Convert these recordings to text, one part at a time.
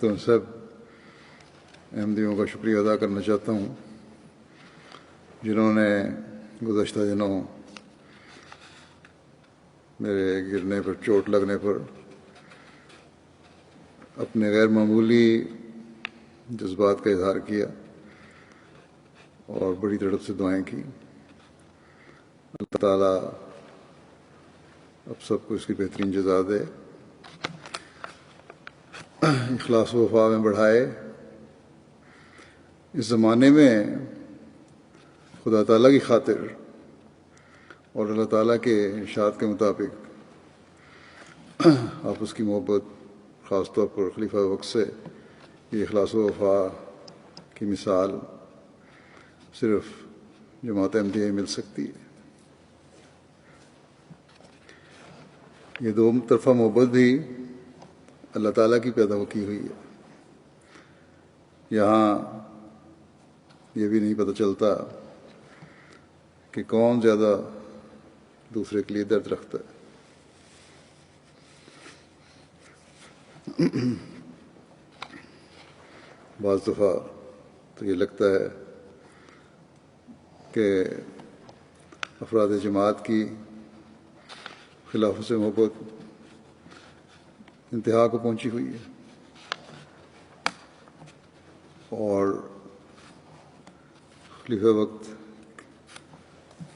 تو سب احمدیوں کا شکریہ ادا کرنا چاہتا ہوں جنہوں نے گزشتہ دنوں میرے گرنے پر، چوٹ لگنے پر اپنے غیر معمولی جذبات کا اظہار کیا اور بڑی تڑپ سے دعائیں کی۔ اللہ تعالیٰ اب سب کو اس کی بہترین جزا دے، اخلاص و وفا میں بڑھائے۔ اس زمانے میں خدا تعالیٰ کی خاطر اور اللہ تعالیٰ کے ارشاد کے مطابق آپس کی محبت، خاص طور پر خلیفہ وقت سے یہ اخلاص و وفا کی مثال صرف جماعت احمدیہ ہی مل سکتی ہے۔ یہ دو طرفہ محبت بھی اللہ تعالیٰ کی پیدا کی ہوئی ہے۔ یہاں یہ بھی نہیں پتہ چلتا کہ کون زیادہ دوسرے کے لیے درد رکھتا ہے۔ بعض دفعہ تو یہ لگتا ہے کہ افراد جماعت کی خلافت سے محبت انتہا کو پہنچی ہوئی ہے، اور خلیفہ وقت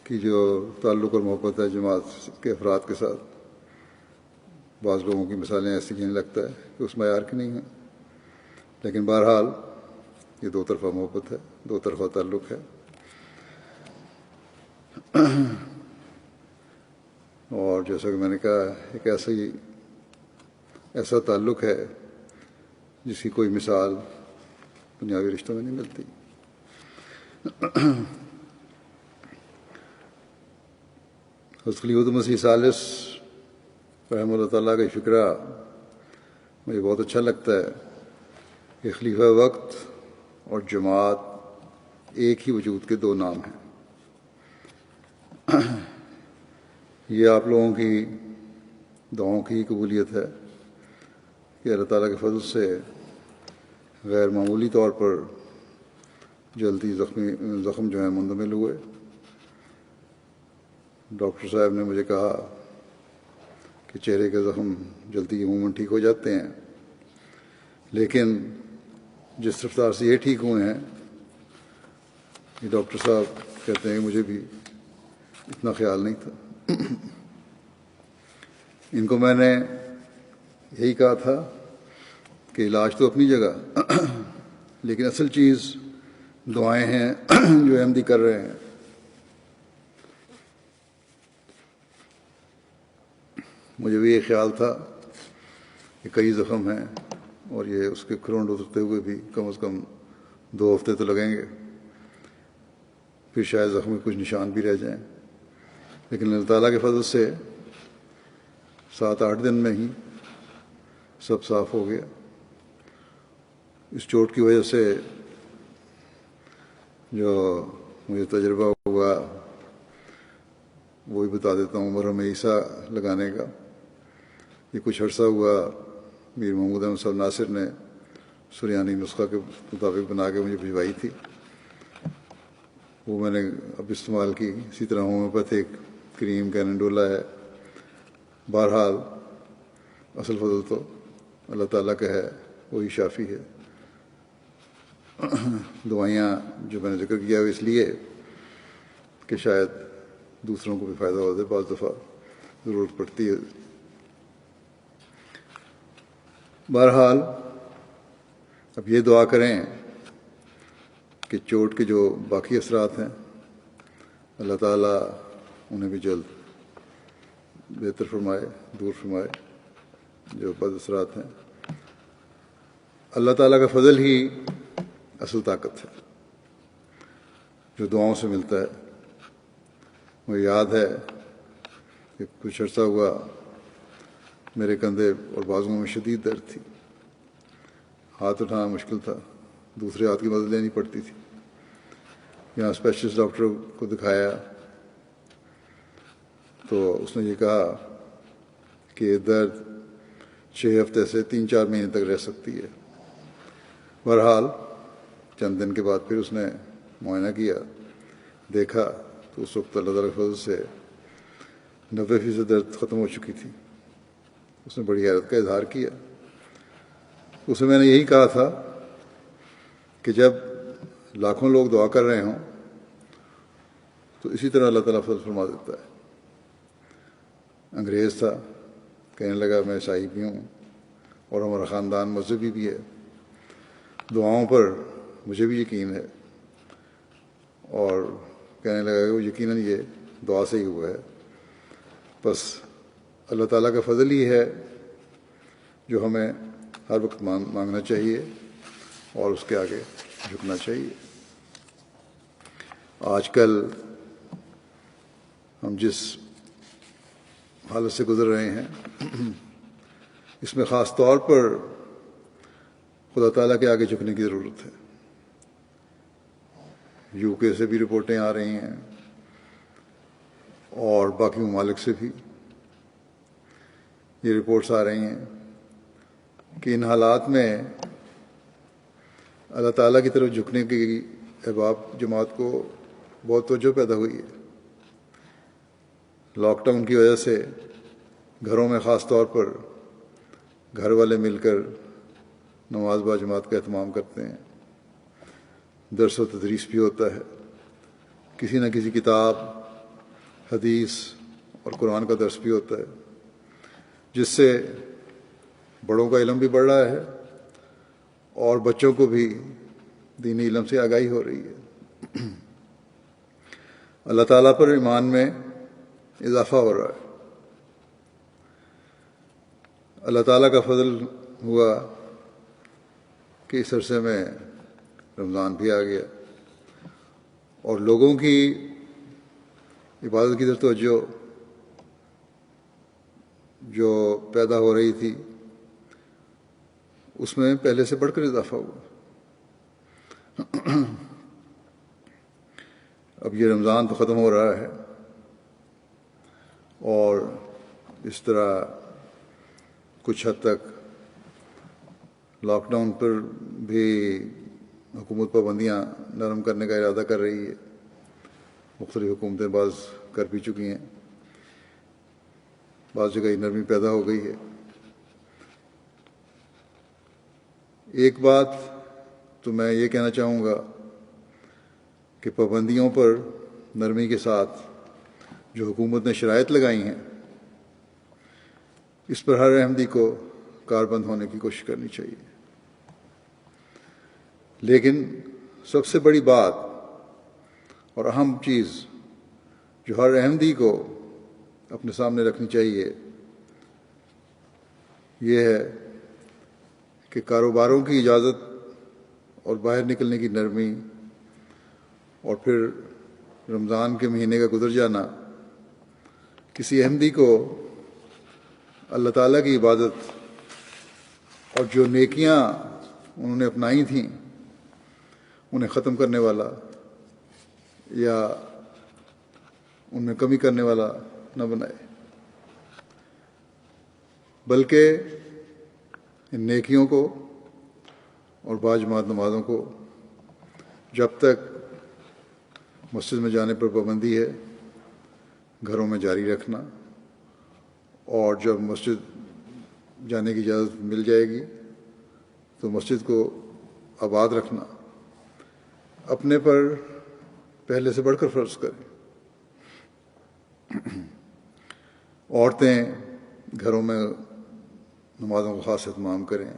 کی جو تعلق اور محبت ہے جماعت کے افراد کے ساتھ، بعض لوگوں کی مثالیں ایسی جنہیں لگتا ہے کہ اس معیار کی نہیں ہیں، لیکن بہرحال یہ دو طرفہ محبت ہے، دو طرفہ تعلق ہے۔ اور جیسا کہ میں نے کہا، ایک ایسا تعلق ہے جس کی کوئی مثال دنیاوی رشتوں میں نہیں ملتی۔ حضرت خلیفۃ المسیح ثالث رحمہ اللہ تعالیٰ کا فکرہ مجھے بہت اچھا لگتا ہے کہ خلیفہ وقت اور جماعت ایک ہی وجود کے دو نام ہیں۔ یہ آپ لوگوں کی دعاؤں کی قبولیت ہے کہ اللہ تعالیٰ کے فضل سے غیر معمولی طور پر جلدی زخم جو ہیں مندمل ہوئے۔ ڈاکٹر صاحب نے مجھے کہا کہ چہرے کے زخم جلدی عموماً ٹھیک ہو جاتے ہیں، لیکن جس رفتار سے یہ ٹھیک ہوئے ہیں، یہ ڈاکٹر صاحب کہتے ہیں کہ مجھے بھی اتنا خیال نہیں تھا۔ ان کو میں نے یہی کہا تھا کہ علاج تو اپنی جگہ، لیکن اصل چیز دعائیں ہیں جو احمدی کر رہے ہیں۔ مجھے بھی یہ خیال تھا کہ کئی زخم ہیں اور یہ اس کے کھرونڈ اترتے ہوئے بھی کم از کم 2 ہفتے تو لگیں گے، پھر شاید زخم کے کچھ نشان بھی رہ جائیں، لیکن اللہ تعالیٰ کے فضل سے 7-8 دن میں ہی سب صاف ہو گیا۔ اس چوٹ کی وجہ سے جو مجھے تجربہ ہوا وہی بتا دیتا ہوں۔ مرہم عیسیٰ لگانے کا یہ کچھ عرصہ ہوا، میر محمود احمد صاحب ناصر نے سریانی نسخہ کے مطابق بنا کے مجھے بھجوائی تھی، وہ میں نے اب استعمال کی۔ اسی طرح ہومیوپیتھک کریم کیننڈولا ہے۔ بہرحال اصل فضل تو اللہ تعالیٰ کا ہے، وہی شافی ہے۔ دعائیاں جو میں نے ذکر کیا وہ اس لیے کہ شاید دوسروں کو بھی فائدہ ہو جائے، بعض دفعہ ضرورت پڑتی ہے۔ بہرحال اب یہ دعا کریں کہ چوٹ کے جو باقی اثرات ہیں اللہ تعالیٰ انہیں بھی جلد بہتر فرمائے، دور فرمائے، جو بد اثرات ہیں۔ اللہ تعالیٰ کا فضل ہی اصل طاقت ہے جو دعاؤں سے ملتا ہے۔ مجھے یاد ہے کہ کچھ عرصہ ہوا میرے کندھے اور بازوؤں میں شدید درد تھی، ہاتھ اٹھانا مشکل تھا، دوسرے ہاتھ کی مدد لینی پڑتی تھی۔ یہاں اسپیشلسٹ ڈاکٹر کو دکھایا تو اس نے یہ کہا کہ یہ درد 6 ہفتے سے 3-4 مہینے تک رہ سکتی ہے۔ بہرحال چند دن کے بعد پھر اس نے معائنہ کیا، دیکھا تو اس وقت اللہ تعالیٰ کے فضل سے 90% درد ختم ہو چکی تھی۔ اس نے بڑی حیرت کا اظہار کیا۔ اسے میں نے یہی کہا تھا کہ جب لاکھوں لوگ دعا کر رہے ہوں تو اسی طرح اللہ تعالیٰ فضل فرما دیتا ہے۔ انگریز تھا، کہنے لگا میں عیسائی بھی ہوں اور ہمارا خاندان مذہبی بھی ہے، دعاؤں پر مجھے بھی یقین ہے، اور کہنے لگا کہ وہ یقیناً یہ دعا سے ہی ہوا ہے، بس اللہ تعالیٰ کا فضل ہی ہے جو ہمیں ہر وقت مانگنا چاہیے اور اس کے آگے جھکنا چاہیے۔ آج کل ہم جس حالت سے گزر رہے ہیں اس میں خاص طور پر خدا تعالیٰ کے آگے جھکنے کی ضرورت ہے۔ یو کے سے بھی رپورٹیں آ رہی ہیں اور باقی ممالک سے بھی یہ رپورٹس آ رہی ہیں کہ ان حالات میں اللہ تعالیٰ کی طرف جھکنے کی احباب جماعت کو بہت توجہ پیدا ہوئی ہے۔ لاک ڈاؤن کی وجہ سے گھروں میں خاص طور پر گھر والے مل کر نماز با جماعت کا اہتمام کرتے ہیں، درس و تدریس بھی ہوتا ہے، کسی نہ کسی کتاب، حدیث اور قرآن کا درس بھی ہوتا ہے، جس سے بڑوں کا علم بھی بڑھ رہا ہے اور بچوں کو بھی دینی علم سے آگاہی ہو رہی ہے۔ اللہ تعالیٰ پر ایمان میں اضافہ ہو رہا ہے۔ اللہ تعالیٰ کا فضل ہوا کہ اس عرصے میں رمضان بھی آ گیا اور لوگوں کی عبادت کی طرف توجہ جو پیدا ہو رہی تھی اس میں پہلے سے بڑھ کر اضافہ ہوا۔ اب یہ رمضان تو ختم ہو رہا ہے اور اس طرح کچھ حد تک لاک ڈاؤن پر بھی حکومت پابندیاں نرم کرنے کا ارادہ کر رہی ہے۔ مختلف حکومتیں بعض کر بھی چکی ہیں، بعض جگہ نرمی پیدا ہو گئی ہے۔ ایک بات تو میں یہ کہنا چاہوں گا کہ پابندیوں پر نرمی کے ساتھ جو حکومت نے شرائط لگائی ہیں اس پر ہر احمدی کو کاربند ہونے کی کوشش کرنی چاہیے، لیکن سب سے بڑی بات اور اہم چیز جو ہر احمدی کو اپنے سامنے رکھنی چاہیے یہ ہے کہ کاروباروں کی اجازت اور باہر نکلنے کی نرمی اور پھر رمضان کے مہینے کا گزر جانا کسی احمدی کو اللہ تعالیٰ کی عبادت اور جو نیکیاں انہوں نے اپنائی تھیں انہیں ختم کرنے والا یا ان میں کمی کرنے والا نہ بنائے، بلکہ ان نیکیوں کو اور باجماعت نمازوں کو جب تک مسجد میں جانے پر پابندی ہے گھروں میں جاری رکھنا، اور جب مسجد جانے کی اجازت مل جائے گی تو مسجد کو آباد رکھنا اپنے پر پہلے سے بڑھ کر فرض کریں۔ عورتیں گھروں میں نمازوں کا خاص اہتمام کریں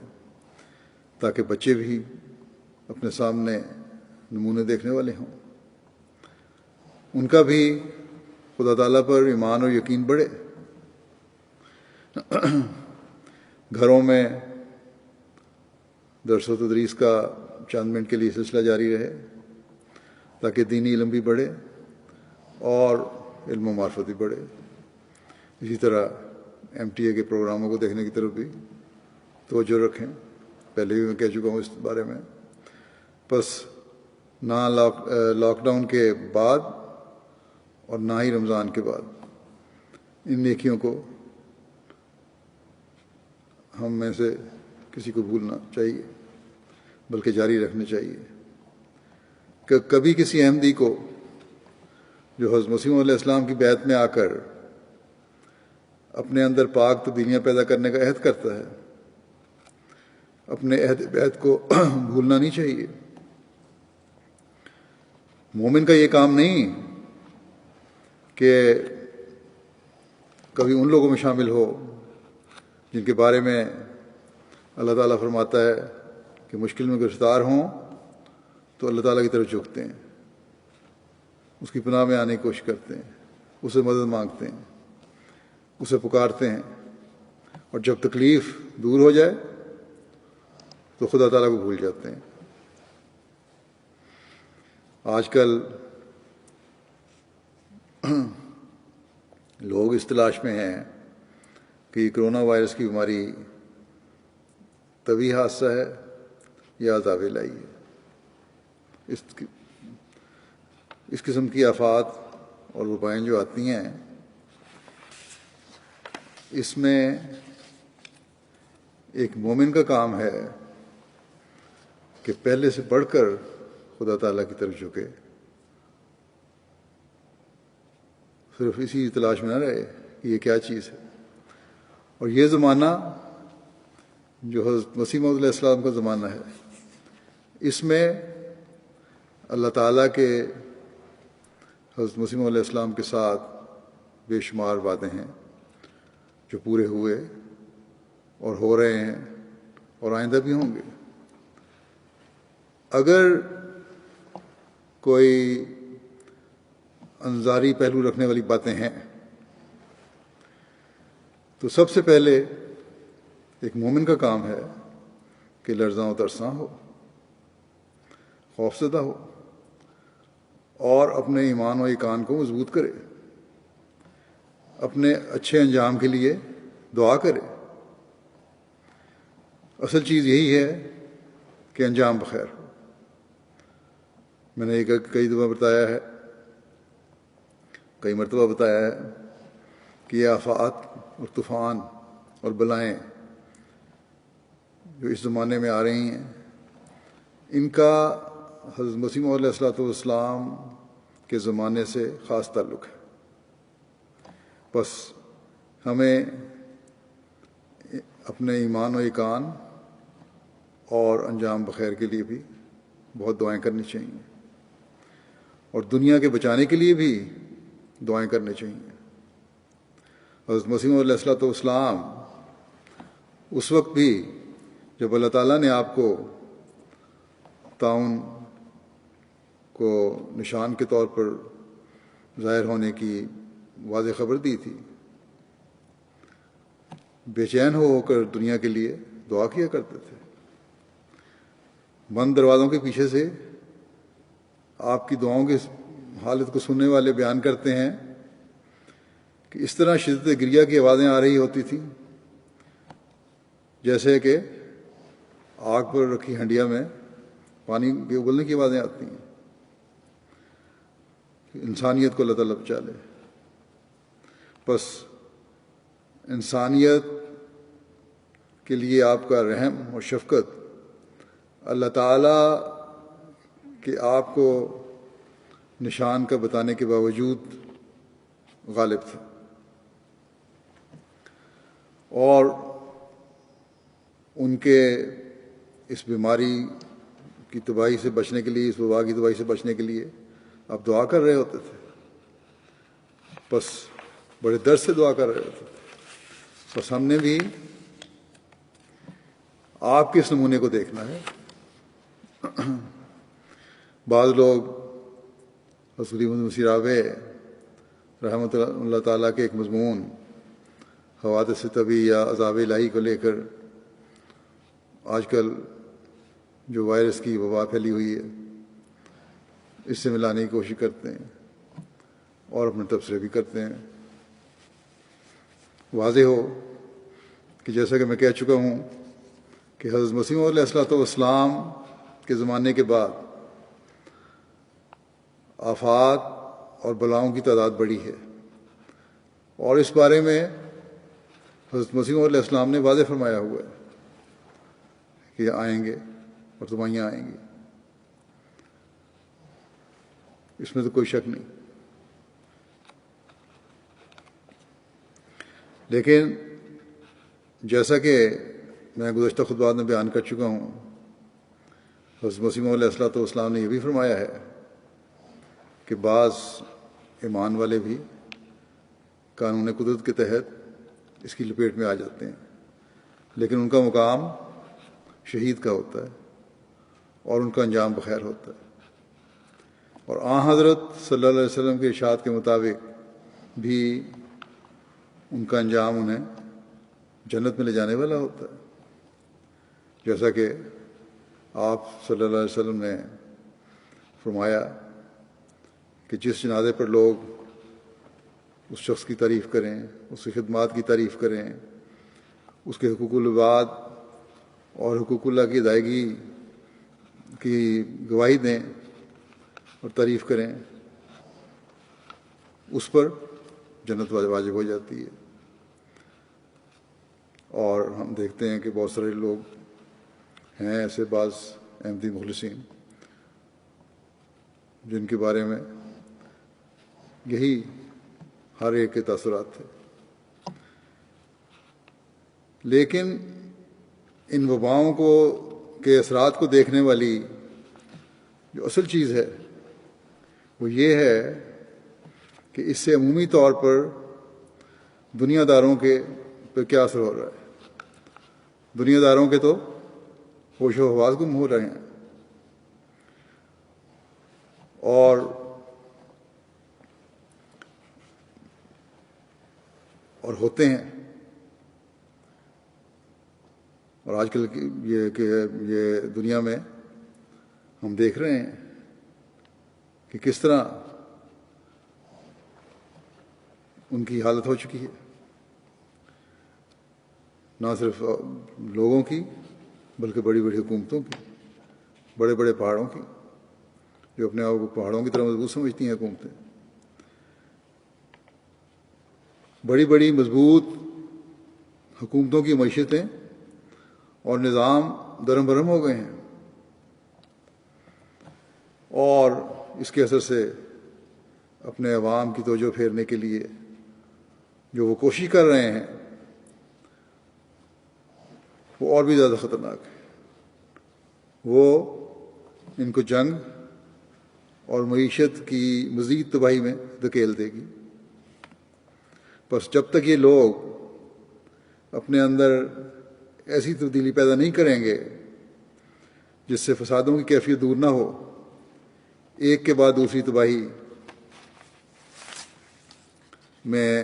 تاکہ بچے بھی اپنے سامنے نمونے دیکھنے والے ہوں، ان کا بھی خدا تعالیٰ پر ایمان اور یقین بڑھے۔ گھروں میں درس و تدریس کا چند منٹ کے لیے سلسلہ جاری رہے تاکہ دینی علم بھی بڑھے اور علم و معرفت بھی بڑھے۔ اسی طرح ایم ٹی اے کے پروگراموں کو دیکھنے کی طرف بھی توجہ رکھیں، پہلے بھی میں کہہ چکا ہوں اس بارے میں۔ بس نہ لاک ڈاؤن کے بعد اور نہ ہی رمضان کے بعد ان نیکیوں کو ہم میں سے کسی کو بھولنا چاہیے، بلکہ جاری رکھنے چاہیے کہ کبھی کسی احمدی کو جو حضرت مسیح علیہ السلام کی بیعت میں آ کر اپنے اندر پاک تبدیلیاں پیدا کرنے کا عہد کرتا ہے، اپنے عہد بیعت کو بھولنا نہیں چاہیے۔ مومن کا یہ کام نہیں کہ کبھی ان لوگوں میں شامل ہو جن کے بارے میں اللہ تعالیٰ فرماتا ہے کہ مشکل میں گرفتار ہوں تو اللہ تعالیٰ کی طرف جھکتے ہیں، اس کی پناہ میں آنے کی کوشش کرتے ہیں، اسے مدد مانگتے ہیں، اسے پکارتے ہیں، اور جب تکلیف دور ہو جائے تو خدا تعالیٰ کو بھول جاتے ہیں۔ آج کل لوگ اس تلاش میں ہیں کہ یہ کرونا وائرس کی بیماری طبی حادثہ ہے یا عذاب الہی ہے۔ اس قسم کی آفات اور وبائیں جو آتی ہیں، اس میں ایک مومن کا کام ہے کہ پہلے سے بڑھ کر خدا تعالیٰ کی طرف جھکے، صرف اسی تلاش میں نہ رہے کہ یہ کیا چیز ہے۔ اور یہ زمانہ جو حضرت مسیح موعود علیہ السلام کا زمانہ ہے، اس میں اللہ تعالیٰ کے حضرت مسیح موعود علیہ السلام کے ساتھ بے شمار وعدے ہیں جو پورے ہوئے اور ہو رہے ہیں اور آئندہ بھی ہوں گے۔ اگر کوئی انظاری پہلو رکھنے والی باتیں ہیں تو سب سے پہلے ایک مومن کا کام ہے کہ لرزاں و ترساں ہو، خوفزدہ ہو، اور اپنے ایمان و ایقان کو مضبوط کرے، اپنے اچھے انجام کے لیے دعا کرے۔ اصل چیز یہی ہے کہ انجام بخیر ہو۔ میں نے کئی دفعہ بتایا ہے، کئی مرتبہ بتایا ہے کہ یہ آفات اور طوفان اور بلائیں جو اس زمانے میں آ رہی ہیں، ان کا حضرت مسیح موعود علیہ الصلوۃ والسلام کے زمانے سے خاص تعلق ہے۔ بس ہمیں اپنے ایمان و ایقان اور انجام بخیر کے لیے بھی بہت دعائیں کرنی چاہیے، اور دنیا کے بچانے کے لیے بھی دعائیں کرنی چاہیے۔ حضرت مسیح موعود علیہ الصلوۃ والسلام اس وقت بھی جب اللہ تعالیٰ نے آپ کو طاعون کو نشان کے طور پر ظاہر ہونے کی واضح خبر دی تھی، بے چین ہو کر دنیا کے لیے دعا کیا کرتے تھے۔ بند دروازوں کے پیچھے سے آپ کی دعاؤں کی حالت کو سننے والے بیان کرتے ہیں کہ اس طرح شدت گریہ کی آوازیں آ رہی ہوتی تھیں جیسے کہ آگ پر رکھی ہنڈیا میں پانی کے ابلنے کی آوازیں آتی ہیں۔ انسانیت کو اللہ تعالیٰ بچا لے۔ بس انسانیت کے لیے آپ کا رحم اور شفقت اللہ تعالیٰ کہ آپ کو نشان کا بتانے کے باوجود غالب تھا، اور ان کے اس بیماری کی تباہی سے بچنے کے لیے، اس وبا کی تباہی سے بچنے کے لیے آپ دعا کر رہے ہوتے تھے۔ بس بڑے درد سے دعا کر رہے ہوتے تھے۔ بس ہم نے بھی آپ کے اس نمونے کو دیکھنا ہے۔ بعض لوگ حضرت مسیح رابع رحمۃ اللہ تعالیٰ کے ایک مضمون حوادث طبی یا عذاب الہی کو لے کر آج کل جو وائرس کی وبا پھیلی ہوئی ہے اس سے ملانے کی کوشش کرتے ہیں اور اپنے تبصرے بھی کرتے ہیں۔ واضح ہو کہ جیسا کہ میں کہہ چکا ہوں کہ حضرت مسیح علیہ الصلوۃ والسلام کے زمانے کے بعد آفات اور بلاؤں کی تعداد بڑھی ہے، اور اس بارے میں حضرت مسیح علیہ السلام نے واضح فرمایا ہوا ہے کہ آئیں گے اور تباہیاں آئیں گی، اس میں تو کوئی شک نہیں۔ لیکن جیسا کہ میں گزشتہ خطبات میں بیان کر چکا ہوں، حضرت مسیح علیہ الصلوۃ والسلام نے یہ بھی فرمایا ہے کہ بعض ایمان والے بھی قانون قدرت کے تحت اس کی لپیٹ میں آ جاتے ہیں، لیکن ان کا مقام شہید کا ہوتا ہے اور ان کا انجام بخیر ہوتا ہے۔ اور آن حضرت صلی اللہ علیہ وسلم کے ارشاد کے مطابق بھی ان کا انجام انہیں جنت میں لے جانے والا ہوتا ہے، جیسا کہ آپ صلی اللہ علیہ وسلم نے فرمایا کہ جس جنازے پر لوگ اس شخص کی تعریف کریں، اس کی خدمات کی تعریف کریں، اس کے حقوق العباد اور حقوق اللہ کی ادائیگی کی گواہی دیں اور تعریف کریں، اس پر جنت واجب ہو جاتی ہے۔ اور ہم دیکھتے ہیں کہ بہت سارے لوگ ہیں ایسے بعض احمدی مخلصین جن کے بارے میں یہی ہر ایک کے تاثرات تھے، لیکن ان وباؤں کے اثرات کو دیکھنے والی جو اصل چیز ہے وہ یہ ہے کہ اس سے عمومی طور پر دنیا داروں کے پہ کیا اثر ہو رہا ہے۔ دنیا داروں کے تو ہوش و حواس گم ہو رہے ہیں اور ہوتے ہیں، اور آج کل یہ دنیا میں ہم دیکھ رہے ہیں کہ کس طرح ان کی حالت ہو چکی ہے، نہ صرف لوگوں کی بلکہ بڑی بڑی حکومتوں کی، بڑے بڑے پہاڑوں کی، جو اپنے آپ کو پہاڑوں کی طرح مضبوط سمجھتی ہیں حکومتیں، بڑی بڑی مضبوط حکومتوں کی معیشتیں اور نظام درم برہم ہو گئے ہیں، اور اس کے اثر سے اپنے عوام کی توجہ پھیرنے کے لیے جو وہ کوشش کر رہے ہیں وہ اور بھی زیادہ خطرناک ہے۔ وہ ان کو جنگ اور معیشت کی مزید تباہی میں دھکیل دے گی۔ بس جب تک یہ لوگ اپنے اندر ایسی تبدیلی پیدا نہیں کریں گے جس سے فسادوں کی کیفیت دور نہ ہو، ایک کے بعد دوسری تباہی میں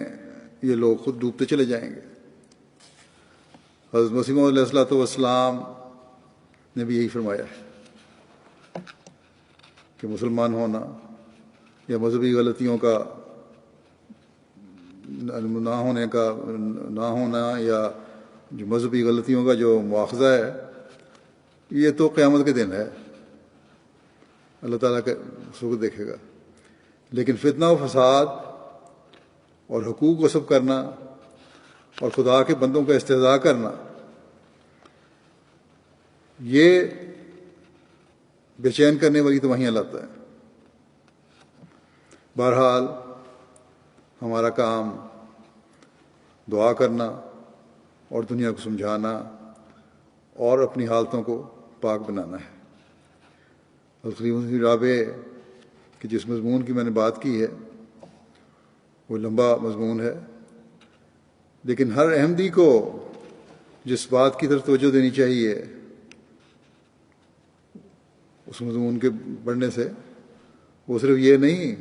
یہ لوگ خود ڈوبتے چلے جائیں گے۔ حضرت مسیح علیہ الصلوۃ والسلام نے بھی یہی فرمایا ہے کہ مسلمان ہونا یا مذہبی غلطیوں کا نہ ہونا یا جو مذہبی غلطیوں کا جو مواخذہ ہے، یہ تو قیامت کے دن ہے، اللہ تعالیٰ کا اس کو دیکھے گا۔ لیکن فتنہ و فساد اور حقوق غصب کرنا اور خدا کے بندوں کا استہزاء کرنا، یہ بے چین کرنے والی تباہیاں لاتا ہے۔ بہرحال ہمارا کام دعا کرنا اور دنیا کو سمجھانا اور اپنی حالتوں کو پاک بنانا ہے۔ خلیفہ رابع کہ جس مضمون کی میں نے بات کی ہے وہ لمبا مضمون ہے، لیکن ہر احمدی کو جس بات کی طرف توجہ دینی چاہیے اس مضمون کے پڑھنے سے، وہ صرف یہ نہیں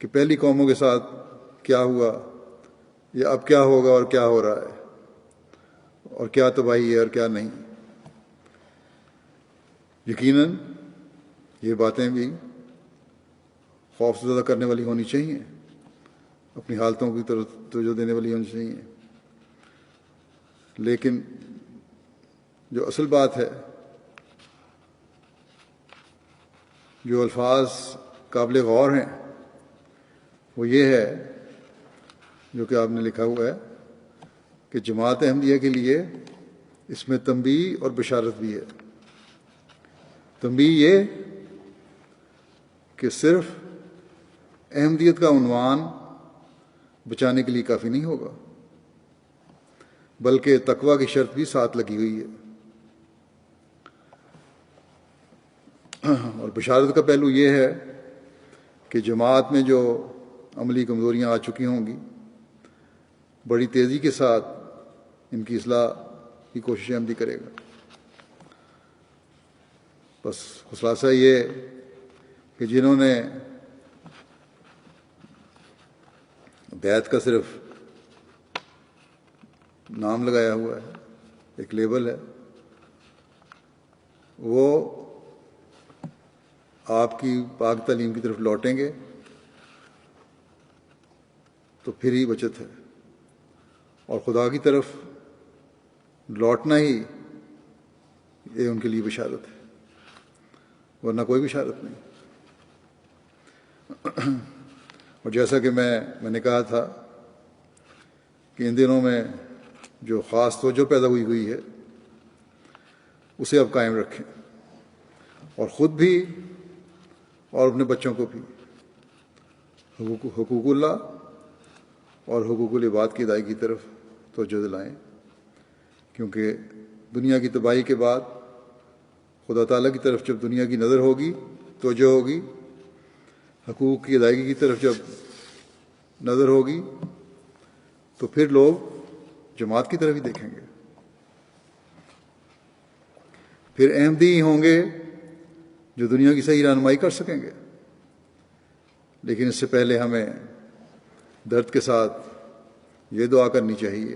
کہ پہلی قوموں کے ساتھ کیا ہوا یا اب کیا ہوگا اور کیا ہو رہا ہے اور کیا تباہی ہے اور کیا نہیں۔ یقیناً یہ باتیں بھی خوف زدہ کرنے والی ہونی چاہیے، اپنی حالتوں کی طرف توجہ دینے والی ہونی چاہیے، لیکن جو اصل بات ہے، جو الفاظ قابل غور ہیں، وہ یہ ہے جو کہ آپ نے لکھا ہوا ہے کہ جماعت احمدیہ کے لیے اس میں تنبیہ اور بشارت بھی ہے۔ تنبیہ یہ کہ صرف احمدیت کا عنوان بچانے کے لیے کافی نہیں ہوگا، بلکہ تقویٰ کی شرط بھی ساتھ لگی ہوئی ہے۔ اور بشارت کا پہلو یہ ہے کہ جماعت میں جو عملی کمزوریاں آ چکی ہوں گی، بڑی تیزی کے ساتھ ان کی اصلاح کی کوشش احمدی کرے گا۔ بس خلاصہ یہ کہ جنہوں نے بیعت کا صرف نام لگایا ہوا ہے، ایک لیبل ہے، وہ آپ کی پاک تعلیم کی طرف لوٹیں گے تو پھر ہی بچت ہے، اور خدا کی طرف لوٹنا ہی یہ ان کے لیے بشارت ہے، ورنہ کوئی بشارت نہیں۔ اور جیسا کہ میں نے کہا تھا کہ ان دنوں میں جو خاص توجہ پیدا ہوئی ہے اسے اب قائم رکھیں، اور خود بھی اور اپنے بچوں کو بھی حقوق اللہ اور حقوق العباد کی ادائیگی کی طرف توجہ دلائیں، کیونکہ دنیا کی تباہی کے بعد خدا تعالیٰ کی طرف جب دنیا کی نظر ہوگی، توجہ ہوگی، حقوق کی ادائیگی کی طرف جب نظر ہوگی، تو پھر لوگ جماعت کی طرف ہی دیکھیں گے، پھر احمدی ہی ہوں گے جو دنیا کی صحیح رہنمائی کر سکیں گے۔ لیکن اس سے پہلے ہمیں درد کے ساتھ یہ دعا کرنی چاہیے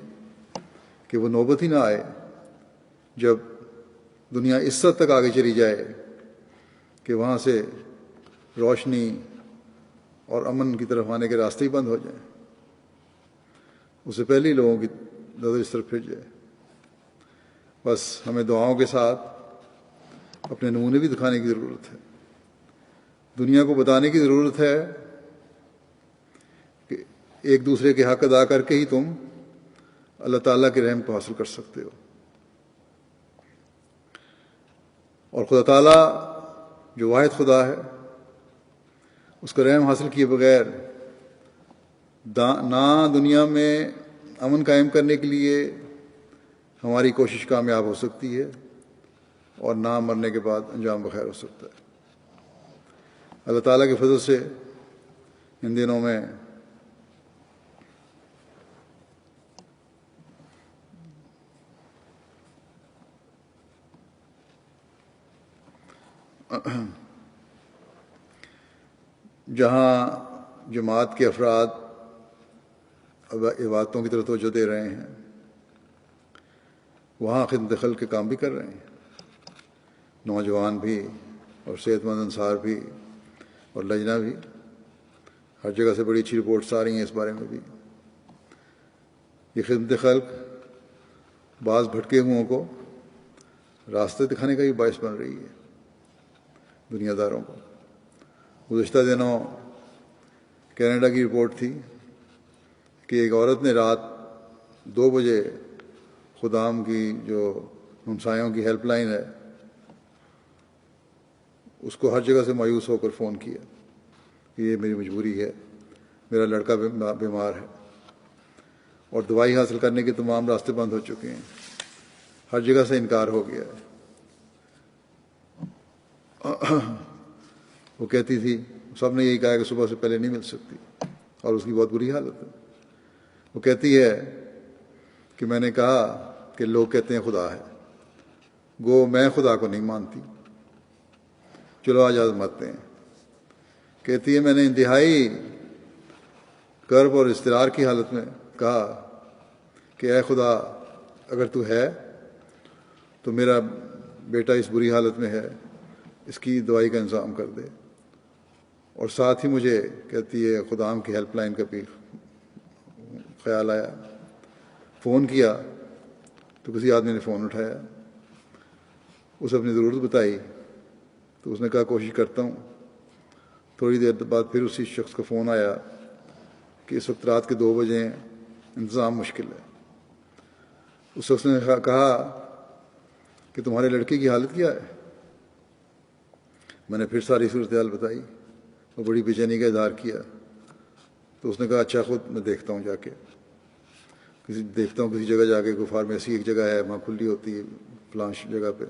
کہ وہ نوبت ہی نہ آئے جب دنیا اس حد تک آگے چلی جائے کہ وہاں سے روشنی اور امن کی طرف آنے کے راستے ہی بند ہو جائیں، اس سے پہلے ہی لوگوں کی نظر اس طرف پھر جائے۔ بس ہمیں دعاؤں کے ساتھ اپنے نمونے بھی دکھانے کی ضرورت ہے، دنیا کو بتانے کی ضرورت ہے کہ ایک دوسرے کے حق ادا کر کے ہی تم اللہ تعالیٰ کے رحم کو حاصل کر سکتے ہو، اور خدا تعالیٰ جو واحد خدا ہے اس کا رحم حاصل کیے بغیر نہ دنیا میں امن قائم کرنے کے لیے ہماری کوشش کامیاب ہو سکتی ہے، اور نہ مرنے کے بعد انجام بخیر ہو سکتا ہے۔ اللہ تعالیٰ کے فضل سے ان دنوں میں جہاں جماعت کے افراد عبادتوں کی طرف توجہ دے رہے ہیں، وہاں خدمت خلق کے کام بھی کر رہے ہیں، نوجوان بھی اور صحت مند انصار بھی اور لجنہ بھی، ہر جگہ سے بڑی اچھی رپورٹس آ رہی ہیں اس بارے میں بھی۔ یہ خدمت خلق بعض بھٹکے ہوئوں کو راستے دکھانے کا بھی باعث بن رہی ہے، دنیا داروں کو۔ گزشتہ دنوں کینیڈا کی رپورٹ تھی کہ ایک عورت نے رات 2 بجے خدام کی جو ہمسایوں کی ہیلپ لائن ہے اس کو ہر جگہ سے مایوس ہو کر فون کیا کہ یہ میری مجبوری ہے، میرا لڑکا بیمار ہے، اور دوائی حاصل کرنے کے تمام راستے بند ہو چکے ہیں، ہر جگہ سے انکار ہو گیا ہے۔ وہ کہتی تھی، سب نے یہی کہا کہ صبح سے پہلے نہیں مل سکتی، اور اس کی بہت بری حالت ہے۔ وہ کہتی ہے کہ میں نے کہا کہ لوگ کہتے ہیں خدا ہے، گو میں خدا کو نہیں مانتی، چلو آج آزماتے ہیں۔ کہتی ہے میں نے انتہائی کرب اور اضطرار کی حالت میں کہا کہ اے خدا اگر تو ہے تو میرا بیٹا اس بری حالت میں ہے، اس کی دوائی کا انتظام کر دے۔ اور ساتھ ہی مجھے کہتی ہے خدام کی ہیلپ لائن کا بھی خیال آیا، فون کیا تو کسی آدمی نے فون اٹھایا، اسے اپنی ضرورت بتائی تو اس نے کہا کوشش کرتا ہوں۔ تھوڑی دیر بعد پھر اسی شخص کا فون آیا کہ اس وقت رات کے 2 بجے ہیں، انتظام مشکل ہے۔ اس شخص نے کہا کہ تمہارے لڑکے کی حالت کیا ہے؟ میں نے پھر ساری صورتحال بتائی اور بڑی بے چینی کا اظہار کیا. تو اس نے کہا اچھا خود میں دیکھتا ہوں جا کے کسی جگہ جا کے. کوئی فارمیسی ایک جگہ ہے وہاں کھلی ہوتی ہے فلاں جگہ پہ,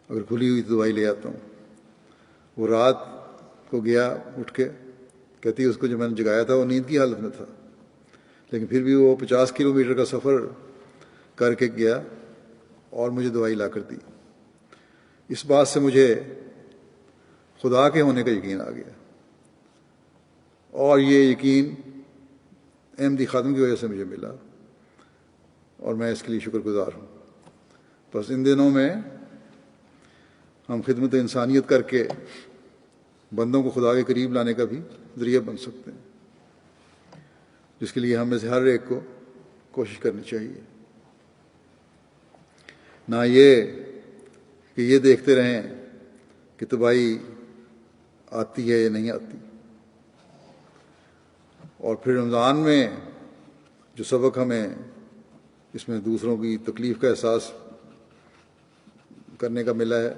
اگر کھلی ہوئی تو دوائی لے آتا ہوں. وہ رات کو گیا اٹھ کے, کہتی ہے اس کو جو میں نے جگایا تھا وہ نیند کی حالت میں تھا, لیکن پھر بھی وہ 50 کلومیٹر کا سفر کر کے گیا اور مجھے دوائی لا کر دی. اس بات سے مجھے خدا کے ہونے کا یقین آ گیا, اور یہ یقین احمدی خادم کی وجہ سے مجھے ملا, اور میں اس کے لیے شکر گزار ہوں. بس ان دنوں میں ہم خدمت انسانیت کر کے بندوں کو خدا کے قریب لانے کا بھی ذریعہ بن سکتے ہیں, جس کے لیے ہم میں سے ہر ایک کو کوشش کرنی چاہیے. نہ یہ کہ یہ دیکھتے رہیں کہ تباہی آتی ہے یا نہیں آتی. اور پھر رمضان میں جو سبق ہمیں اس میں دوسروں کی تکلیف کا احساس کرنے کا ملا ہے,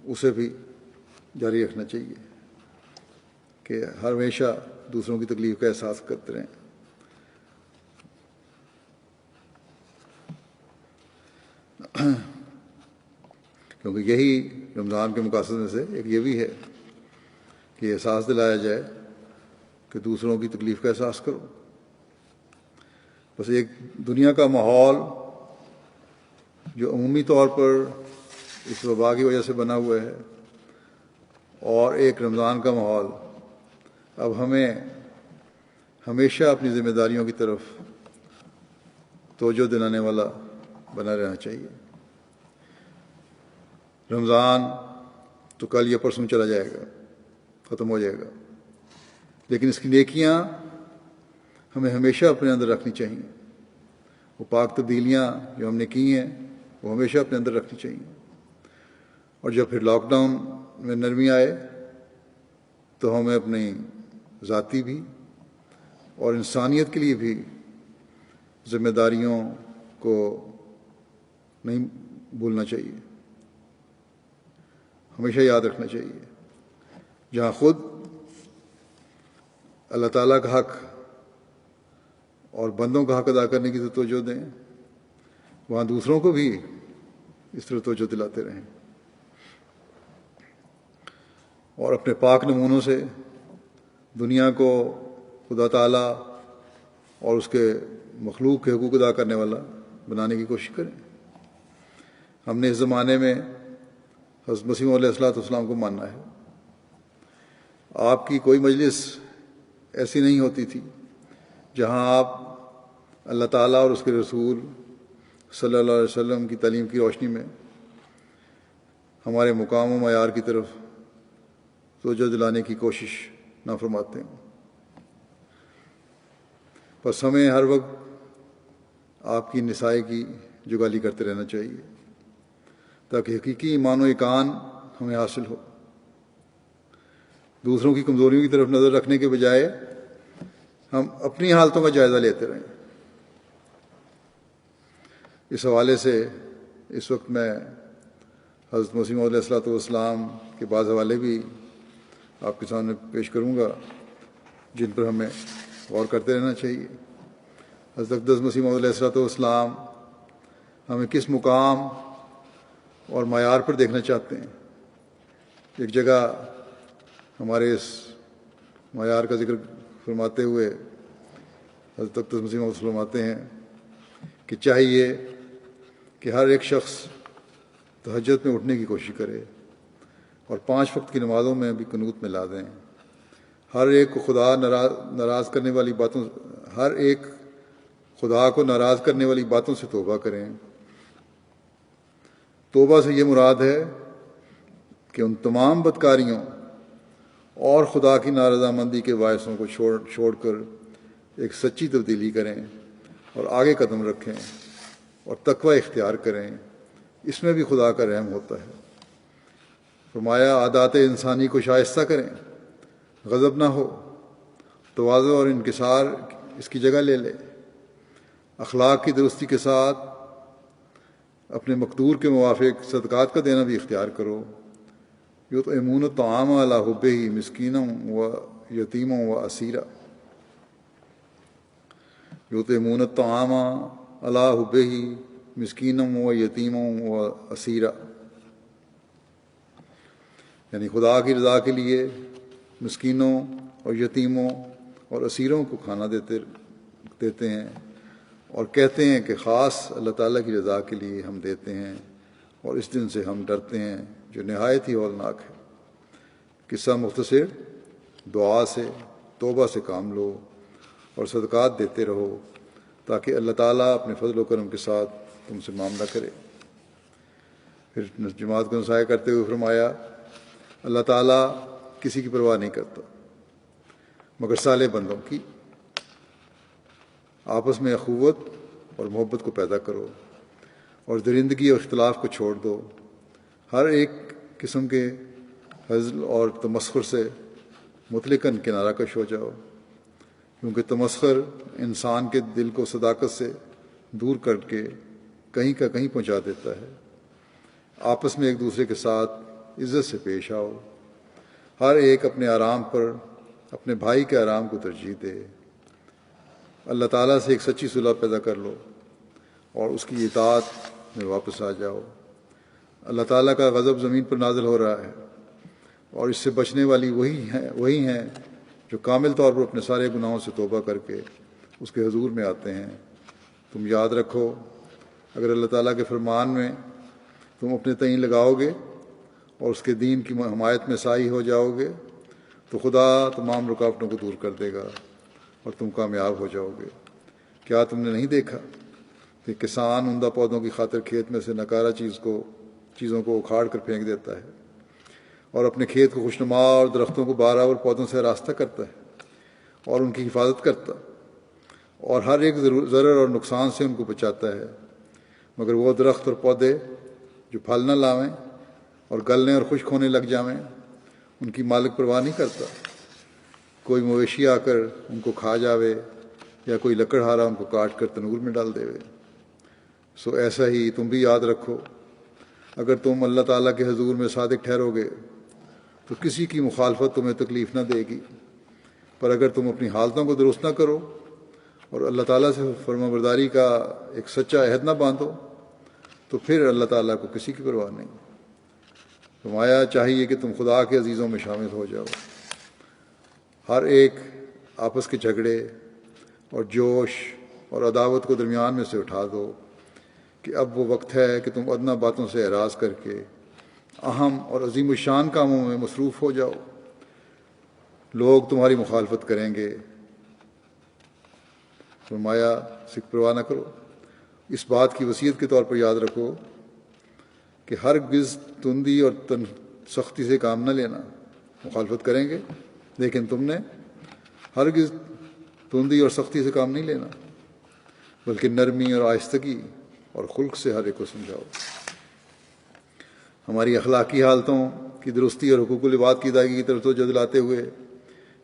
اسے بھی جاری رکھنا چاہیے کہ ہمیشہ دوسروں کی تکلیف کا احساس کرتے رہیں. کیونکہ یہی رمضان کے مقاصد میں سے ایک یہ بھی ہے کہ احساس دلایا جائے کہ دوسروں کی تکلیف کا احساس کرو. بس ایک دنیا کا ماحول جو عمومی طور پر اس وبا کی وجہ سے بنا ہوا ہے, اور ایک رمضان کا ماحول, اب ہمیں ہمیشہ اپنی ذمہ داریوں کی طرف توجہ دلانے والا بنا رہنا چاہیے. رمضان تو کل یا پرسوں چلا جائے گا, ختم ہو جائے گا, لیکن اس کی نیکیاں ہمیں ہمیشہ اپنے اندر رکھنی چاہیے. وہ پاک تبدیلیاں جو ہم نے کی ہیں وہ ہمیشہ اپنے اندر رکھنی چاہیے. اور جب پھر لاک ڈاؤن میں نرمی آئے تو ہمیں اپنی ذاتی بھی اور انسانیت کے لیے بھی ذمہ داریوں کو نہیں بھولنا چاہیے, ہمیشہ یاد رکھنا چاہیے. جہاں خود اللہ تعالیٰ کا حق اور بندوں کا حق ادا کرنے کی توجہ دیں, وہاں دوسروں کو بھی اس طرح توجہ دلاتے رہیں, اور اپنے پاک نمونوں سے دنیا کو خدا تعالیٰ اور اس کے مخلوق کے حقوق ادا کرنے والا بنانے کی کوشش کریں. ہم نے اس زمانے میں حضرت مسیح علیہ السلام کو ماننا ہے. آپ کی کوئی مجلس ایسی نہیں ہوتی تھی جہاں آپ اللہ تعالیٰ اور اس کے رسول صلی اللہ علیہ وسلم کی تعلیم کی روشنی میں ہمارے مقام و معیار کی طرف توجہ دلانے کی کوشش نہ فرماتے ہیں. بس ہمیں ہر وقت آپ کی نسائی کی جگالی کرتے رہنا چاہیے تاکہ حقیقی ایمان و ایقان ہمیں حاصل ہو. دوسروں کی کمزوریوں کی طرف نظر رکھنے کے بجائے ہم اپنی حالتوں کا جائزہ لیتے رہیں. اس حوالے سے اس وقت میں حضرت مسیح علیہ السلام کے بعض حوالے بھی آپ کے سامنے پیش کروں گا جن پر ہمیں غور کرتے رہنا چاہیے. حضرت اقدس مسیح علیہ السلام ہمیں کس مقام اور معیار پر دیکھنا چاہتے ہیں. ایک جگہ ہمارے اس معیار کا ذکر فرماتے ہوئے حضرت اقدس مسیح موعود فرماتے ہیں کہ چاہیے کہ ہر ایک شخص تہجد میں اٹھنے کی کوشش کرے اور 5 وقت کی نمازوں میں بھی قنوت میں لا دیں. ہر ایک کو خدا کو ناراض کرنے والی باتوں سے توبہ کریں. توبہ سے یہ مراد ہے کہ ان تمام بدکاریوں اور خدا کی نارضامندی کے باعثوں کو چھوڑ کر ایک سچی تبدیلی کریں اور آگے قدم رکھیں اور تقوی اختیار کریں. اس میں بھی خدا کا رحم ہوتا ہے. فرمایا عادات انسانی کو شائستہ کریں, غضب نہ ہو, تواضع اور انکسار اس کی جگہ لے لے, اخلاق کی درستی کے ساتھ اپنے مقدور کے موافق صدقات کا دینا بھی اختیار کرو. یطعمون الطعام علی حبہ مسکینا و یتیما و اسیرا. یطعمون الطعام علی حبہ مسکینا و یتیما و اسیرا، یعنی خدا کی رضا کے لیے مسکینوں اور یتیموں اور اسیروں کو کھانا دیتے ہیں، اور کہتے ہیں کہ خاص اللہ تعالیٰ کی رضا کے لیے ہم دیتے ہیں اور اس دن سے ہم ڈرتے ہیں جو نہایت ہی ہولناک ہے. قصہ مختصر: دعا سے، توبہ سے کام لو اور صدقات دیتے رہو تاکہ اللہ تعالیٰ اپنے فضل و کرم کے ساتھ تم سے معاملہ کرے. پھر جماعت کو نصیحت کرتے ہوئے فرمایا، اللہ تعالیٰ کسی کی پرواہ نہیں کرتا مگر صالح بندوں کی. آپس میں اخوت اور محبت کو پیدا کرو اور درندگی اور اختلاف کو چھوڑ دو. ہر ایک قسم کے ہزل اور تمسخر سے مطلقاً کنارہ کش ہو جاؤ، کیونکہ تمسخر انسان کے دل کو صداقت سے دور کر کے کہیں کا کہیں پہنچا دیتا ہے. آپس میں ایک دوسرے کے ساتھ عزت سے پیش آؤ. ہر ایک اپنے آرام پر اپنے بھائی کے آرام کو ترجیح دے. اللہ تعالیٰ سے ایک سچی صلح پیدا کر لو اور اس کی اطاعت میں واپس آ جاؤ. اللہ تعالیٰ کا غضب زمین پر نازل ہو رہا ہے اور اس سے بچنے والی وہی ہیں جو کامل طور پر اپنے سارے گناہوں سے توبہ کر کے اس کے حضور میں آتے ہیں. تم یاد رکھو، اگر اللہ تعالیٰ کے فرمان میں تم اپنے تئیں لگاؤ گے اور اس کے دین کی حمایت میں سائی ہو جاؤ گے تو خدا تمام رکاوٹوں کو دور کر دے گا اور تم کامیاب ہو جاؤ گے. کیا تم نے نہیں دیکھا کہ کسان عمدہ پودوں کی خاطر کھیت میں سے ناکارہ چیزوں کو اکھاڑ کر پھینک دیتا ہے اور اپنے کھیت کو خوشنما اور درختوں کو بہراور پودوں سے آراستہ کرتا ہے اور ان کی حفاظت کرتا اور ہر ایک ضرر اور نقصان سے ان کو بچاتا ہے. مگر وہ درخت اور پودے جو پھل نہ لاویں اور گلنے اور خشک ہونے لگ جاویں، ان کی مالک پرواہ نہیں کرتا. کوئی مویشی آ کر ان کو کھا جاوے یا کوئی لکڑہارا ان کو کاٹ کر تنور میں ڈال دے. سو ایسا ہی تم بھی یاد رکھو، اگر تم اللہ تعالیٰ کے حضور میں صادق ٹھہرو گے تو کسی کی مخالفت تمہیں تکلیف نہ دے گی. پر اگر تم اپنی حالتوں کو درست نہ کرو اور اللہ تعالیٰ سے فرما برداری کا ایک سچا عہد نہ باندھو تو پھر اللہ تعالیٰ کو کسی کی پرواہ نہیں. فرمایا چاہیے کہ تم خدا کے عزیزوں میں شامل ہو جاؤ. ہر ایک آپس کے جھگڑے اور جوش اور عداوت کو درمیان میں سے اٹھا دو کہ اب وہ وقت ہے کہ تم ادنیٰ باتوں سے اعراض کر کے اہم اور عظیم الشان کاموں میں مصروف ہو جاؤ. لوگ تمہاری مخالفت کریں گے. فرمایا سکھ پرواہ نہ کرو. اس بات کی وصیت کے طور پر یاد رکھو کہ ہرگز تندی اور سختی سے کام نہ لینا. مخالفت کریں گے لیکن تم نے ہرگز تندی اور سختی سے کام نہیں لینا، بلکہ نرمی اور آہستگی اور خلق سے ہر ایک کو سمجھاؤ. ہماری اخلاقی حالتوں کی درستی اور حقوق العباد کی ادائیگی کی طرف توجہ دلاتے ہوئے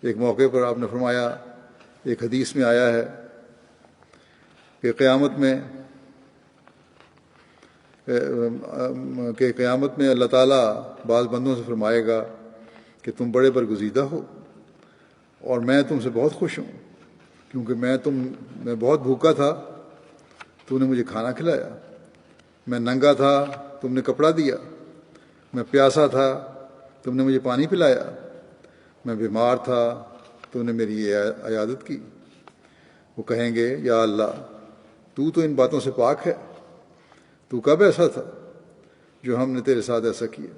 ایک موقع پر آپ نے فرمایا، ایک حدیث میں آیا ہے کہ قیامت میں اللہ تعالیٰ بعض بندوں سے فرمائے گا کہ تم بڑے برگزیدہ ہو اور میں تم سے بہت خوش ہوں، کیونکہ میں بہت بھوکا تھا، تم نے مجھے کھانا کھلایا. میں ننگا تھا، تم نے کپڑا دیا. میں پیاسا تھا، تم نے مجھے پانی پلایا. میں بیمار تھا، تم نے میری عیادت کی. وہ کہیں گے یا اللہ تو ان باتوں سے پاک ہے، تو کب ایسا تھا جو ہم نے تیرے ساتھ ایسا کیا؟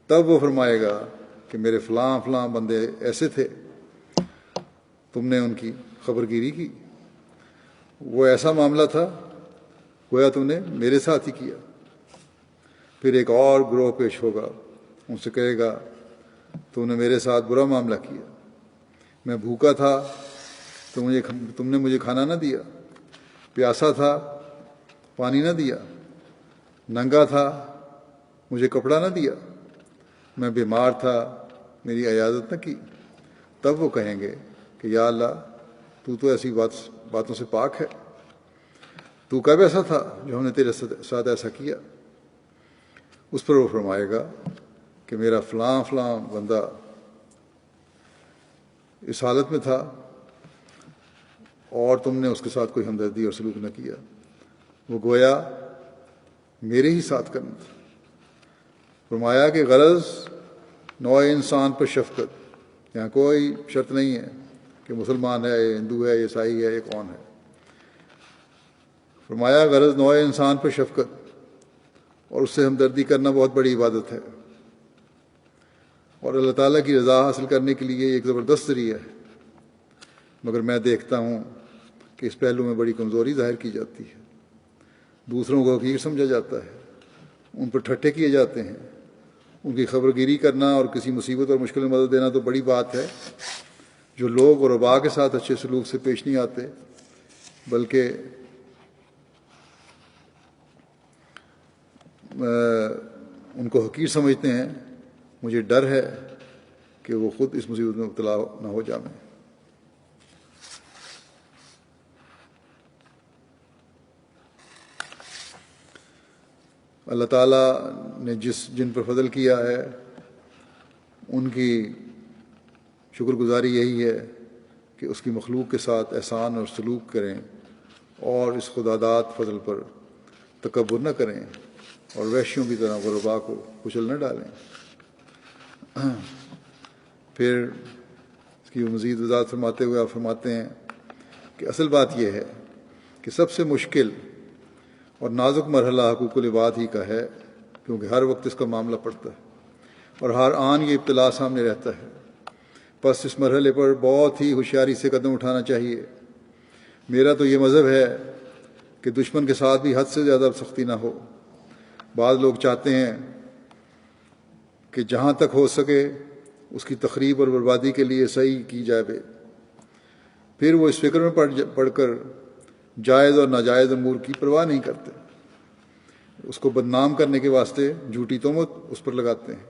تب وہ فرمائے گا کہ میرے فلاں فلاں بندے ایسے تھے، تم نے ان کی خبر گیری کی. وہ ایسا معاملہ تھا گویا تم نے میرے ساتھ ہی کیا. پھر ایک اور گروہ پیش ہوگا، ان سے کہے گا تم نے میرے ساتھ برا معاملہ کیا. میں بھوکا تھا، تم نے مجھے کھانا نہ دیا. پیاسا تھا، پانی نہ دیا. ننگا تھا، مجھے کپڑا نہ دیا. میں بیمار تھا، میری عیادت نہ کی. تب وہ کہیں گے کہ یا اللہ تو ایسی باتوں سے پاک ہے. تو کب ایسا تھا جو ہم نے تیرے ساتھ ایسا کیا؟ اس پر وہ فرمائے گا کہ میرا فلاں فلاں بندہ اس حالت میں تھا اور تم نے اس کے ساتھ کوئی ہمدردی اور سلوک نہ کیا، وہ گویا میرے ہی ساتھ کرنا تھا۔ فرمایا کہ غرض نوع انسان پر شفقت، یہاں کوئی شرط نہیں ہے کہ مسلمان ہے، ہندو ہے، عیسائی ہے، یہ کون ہے۔ فرمایا غرض نوع انسان پر شفقت اور اس سے ہمدردی کرنا بہت بڑی عبادت ہے، اور اللہ تعالیٰ کی رضا حاصل کرنے کے لیے ایک زبردست ذریعہ ہے، مگر میں دیکھتا ہوں کہ اس پہلو میں بڑی کمزوری ظاہر کی جاتی ہے۔ دوسروں کو حقیر سمجھا جاتا ہے، ان پر ٹھٹھے کیے جاتے ہیں۔ ان کی خبرگیری کرنا اور کسی مصیبت اور مشکل میں مدد دینا تو بڑی بات ہے۔ جو لوگ اور وبا کے ساتھ اچھے سلوک سے پیش نہیں آتے بلکہ ان کو حقیر سمجھتے ہیں، مجھے ڈر ہے کہ وہ خود اس مصیبت میں مبتلا نہ ہو جائیں۔ اللہ تعالیٰ نے جن پر فضل کیا ہے ان کی شکر گزاری یہی ہے کہ اس کی مخلوق کے ساتھ احسان اور سلوک کریں اور اس خداداد فضل پر تکبر نہ کریں اور وحشیوں کی طرح غربا کو کچل نہ ڈالیں۔ پھر اس کی مزید وضاحت فرماتے ہوئے آپ فرماتے ہیں کہ اصل بات یہ ہے کہ سب سے مشکل اور نازک مرحلہ حقوق العباد ہی کا ہے، کیونکہ ہر وقت اس کا معاملہ پڑتا ہے اور ہر آن یہ ابتلا سامنے رہتا ہے۔ بس اس مرحلے پر بہت ہی ہوشیاری سے قدم اٹھانا چاہیے۔ میرا تو یہ مذہب ہے کہ دشمن کے ساتھ بھی حد سے زیادہ سختی نہ ہو۔ بعض لوگ چاہتے ہیں کہ جہاں تک ہو سکے اس کی تخریب اور بربادی کے لیے صحیح کی جائے، پھر وہ اس فکر میں پڑھ کر جائز اور ناجائز امور کی پرواہ نہیں کرتے، اس کو بدنام کرنے کے واسطے جھوٹی تہمت اس پر لگاتے ہیں،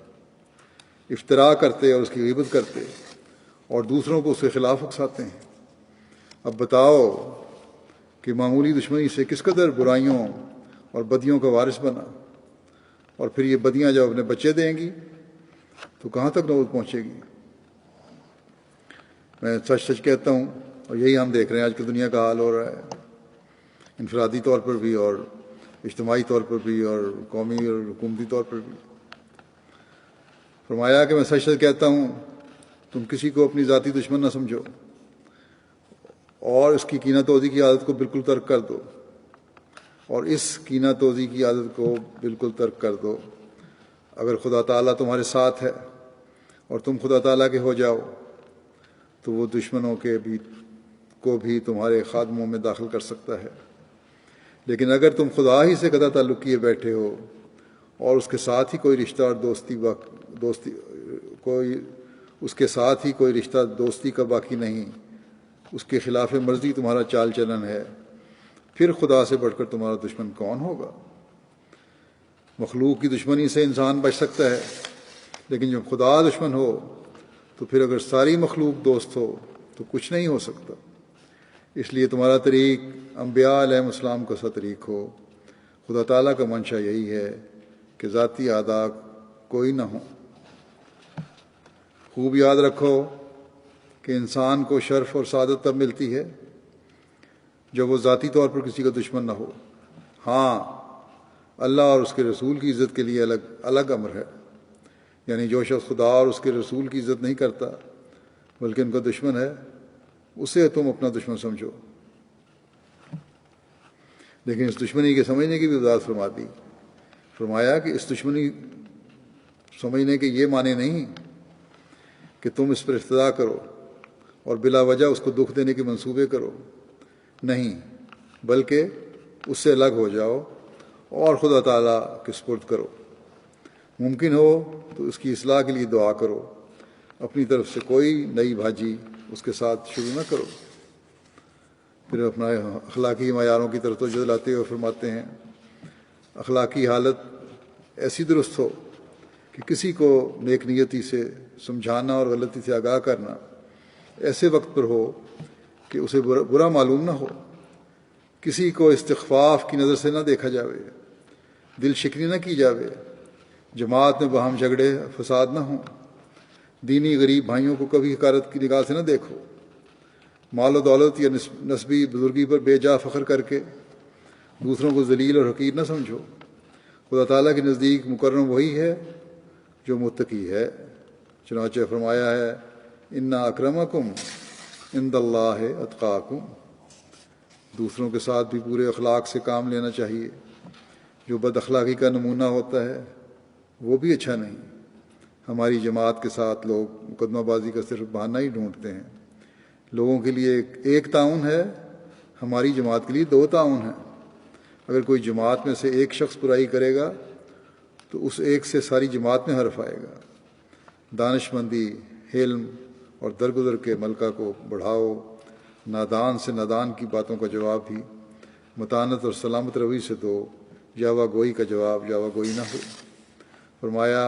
افتراء کرتے اور اس کی غیبت کرتے اور دوسروں کو اس کے خلاف اکساتے ہیں۔ اب بتاؤ کہ معمولی دشمنی سے کس قدر برائیوں اور بدیوں کا وارث بنا، اور پھر یہ بدیاں جب اپنے بچے دیں گی تو کہاں تک نوبت پہنچے گی۔ میں سچ سچ کہتا ہوں، اور یہی ہم دیکھ رہے ہیں آج کل دنیا کا حال ہو رہا ہے، انفرادی طور پر بھی اور اجتماعی طور پر بھی اور قومی اور حکومتی طور پر بھی۔ فرمایا کہ میں سچ سچ کہتا ہوں، تم کسی کو اپنی ذاتی دشمن نہ سمجھو اور اس کی کینہ توزی کی عادت کو بالکل ترک کر دو، اور اس کینہ توزی کی عادت کو بالکل ترک کر دو۔ اگر خدا تعالیٰ تمہارے ساتھ ہے اور تم خدا تعالیٰ کے ہو جاؤ تو وہ دشمنوں کو بھی تمہارے خادموں میں داخل کر سکتا ہے، لیکن اگر تم خدا ہی سے قطع تعلق کیے بیٹھے ہو اور اس کے ساتھ ہی کوئی رشتہ اور کوئی رشتہ دوستی کا باقی نہیں، اس کے خلاف مرضی تمہارا چال چلن ہے، پھر خدا سے بڑھ کر تمہارا دشمن کون ہوگا؟ مخلوق کی دشمنی سے انسان بچ سکتا ہے، لیکن جب خدا دشمن ہو تو پھر اگر ساری مخلوق دوست ہو تو کچھ نہیں ہو سکتا۔ اس لیے تمہارا طریق انبیاء علیہ السلام کا سا طریق ہو۔ خدا تعالیٰ کا منشا یہی ہے کہ ذاتی اعداء کوئی نہ ہو۔ خوب یاد رکھو کہ انسان کو شرف اور سعادت تب ملتی ہے جب وہ ذاتی طور پر کسی کا دشمن نہ ہو۔ ہاں، اللہ اور اس کے رسول کی عزت کے لیے الگ امر ہے، یعنی جو شخص خدا اور اس کے رسول کی عزت نہیں کرتا بلکہ ان کا دشمن ہے، اسے تم اپنا دشمن سمجھو۔ لیکن اس دشمنی کے سمجھنے کی بھی وضاحت فرما دی۔ فرمایا کہ اس دشمنی سمجھنے کے یہ معنی نہیں کہ تم اس پر افتدا کرو اور بلا وجہ اس کو دکھ دینے کے منصوبے کرو، نہیں، بلکہ اس سے الگ ہو جاؤ اور خدا تعالیٰ کے سپرد کرو۔ ممکن ہو تو اس کی اصلاح کے لیے دعا کرو، اپنی طرف سے کوئی نئی بھاجی اس کے ساتھ شروع نہ کرو۔ پھر اپنا اخلاقی معیاروں کی طرف توجہ دلاتے ہوئے فرماتے ہیں، اخلاقی حالت ایسی درست ہو کہ کسی کو نیک نیتی سے سمجھانا اور غلطی سے آگاہ کرنا ایسے وقت پر ہو کہ اسے برا معلوم نہ ہو، کسی کو استخفاف کی نظر سے نہ دیکھا جاوے، دل شکنی نہ کی جاوے، جماعت میں باہم جھگڑے فساد نہ ہوں، دینی غریب بھائیوں کو کبھی حقارت کی نگاہ سے نہ دیکھو، مال و دولت یا نسبی بزرگی پر بے جا فخر کر کے دوسروں کو ذلیل اور حقیر نہ سمجھو۔ خدا تعالیٰ کے نزدیک مکرم وہی ہے جو متقی ہے، چنانچہ فرمایا ہے انا اکرمکم عند اللہ اتقاکم۔ دوسروں کے ساتھ بھی پورے اخلاق سے کام لینا چاہیے۔ جو بد اخلاقی کا نمونہ ہوتا ہے وہ بھی اچھا نہیں۔ ہماری جماعت کے ساتھ لوگ مقدمہ بازی کا صرف بہانہ ہی ڈھونڈتے ہیں۔ لوگوں کے لیے ایک تعاون ہے، ہماری جماعت کے لیے 2 تعاون ہیں۔ اگر کوئی جماعت میں سے ایک شخص برائی کرے گا تو اس ایک سے ساری جماعت میں حرف آئے گا۔ دانش مندی، حلم اور درگزر کے ملکہ کو بڑھاؤ، نادان سے نادان کی باتوں کا جواب بھی متانت اور سلامت روی سے دو، جاوا گوئی کا جواب جاوا گوئی نہ ہو۔ فرمایا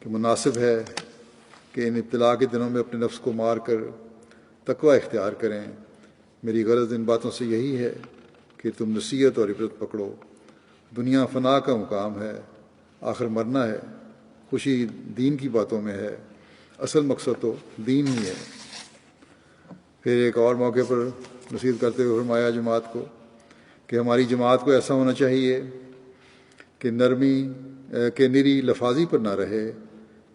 کہ مناسب ہے کہ ان ابتلا کے دنوں میں اپنے نفس کو مار کر تقوی اختیار کریں۔ میری غرض ان باتوں سے یہی ہے کہ تم نصیحت اور عبرت پکڑو۔ دنیا فنا کا مقام ہے، آخر مرنا ہے، خوشی دین کی باتوں میں ہے، اصل مقصد تو دین ہی ہے۔ پھر ایک اور موقع پر نصیحت کرتے ہوئے فرمایا جماعت کو کہ ہماری جماعت کو ایسا ہونا چاہیے کہ نری لفاظی پر نہ رہے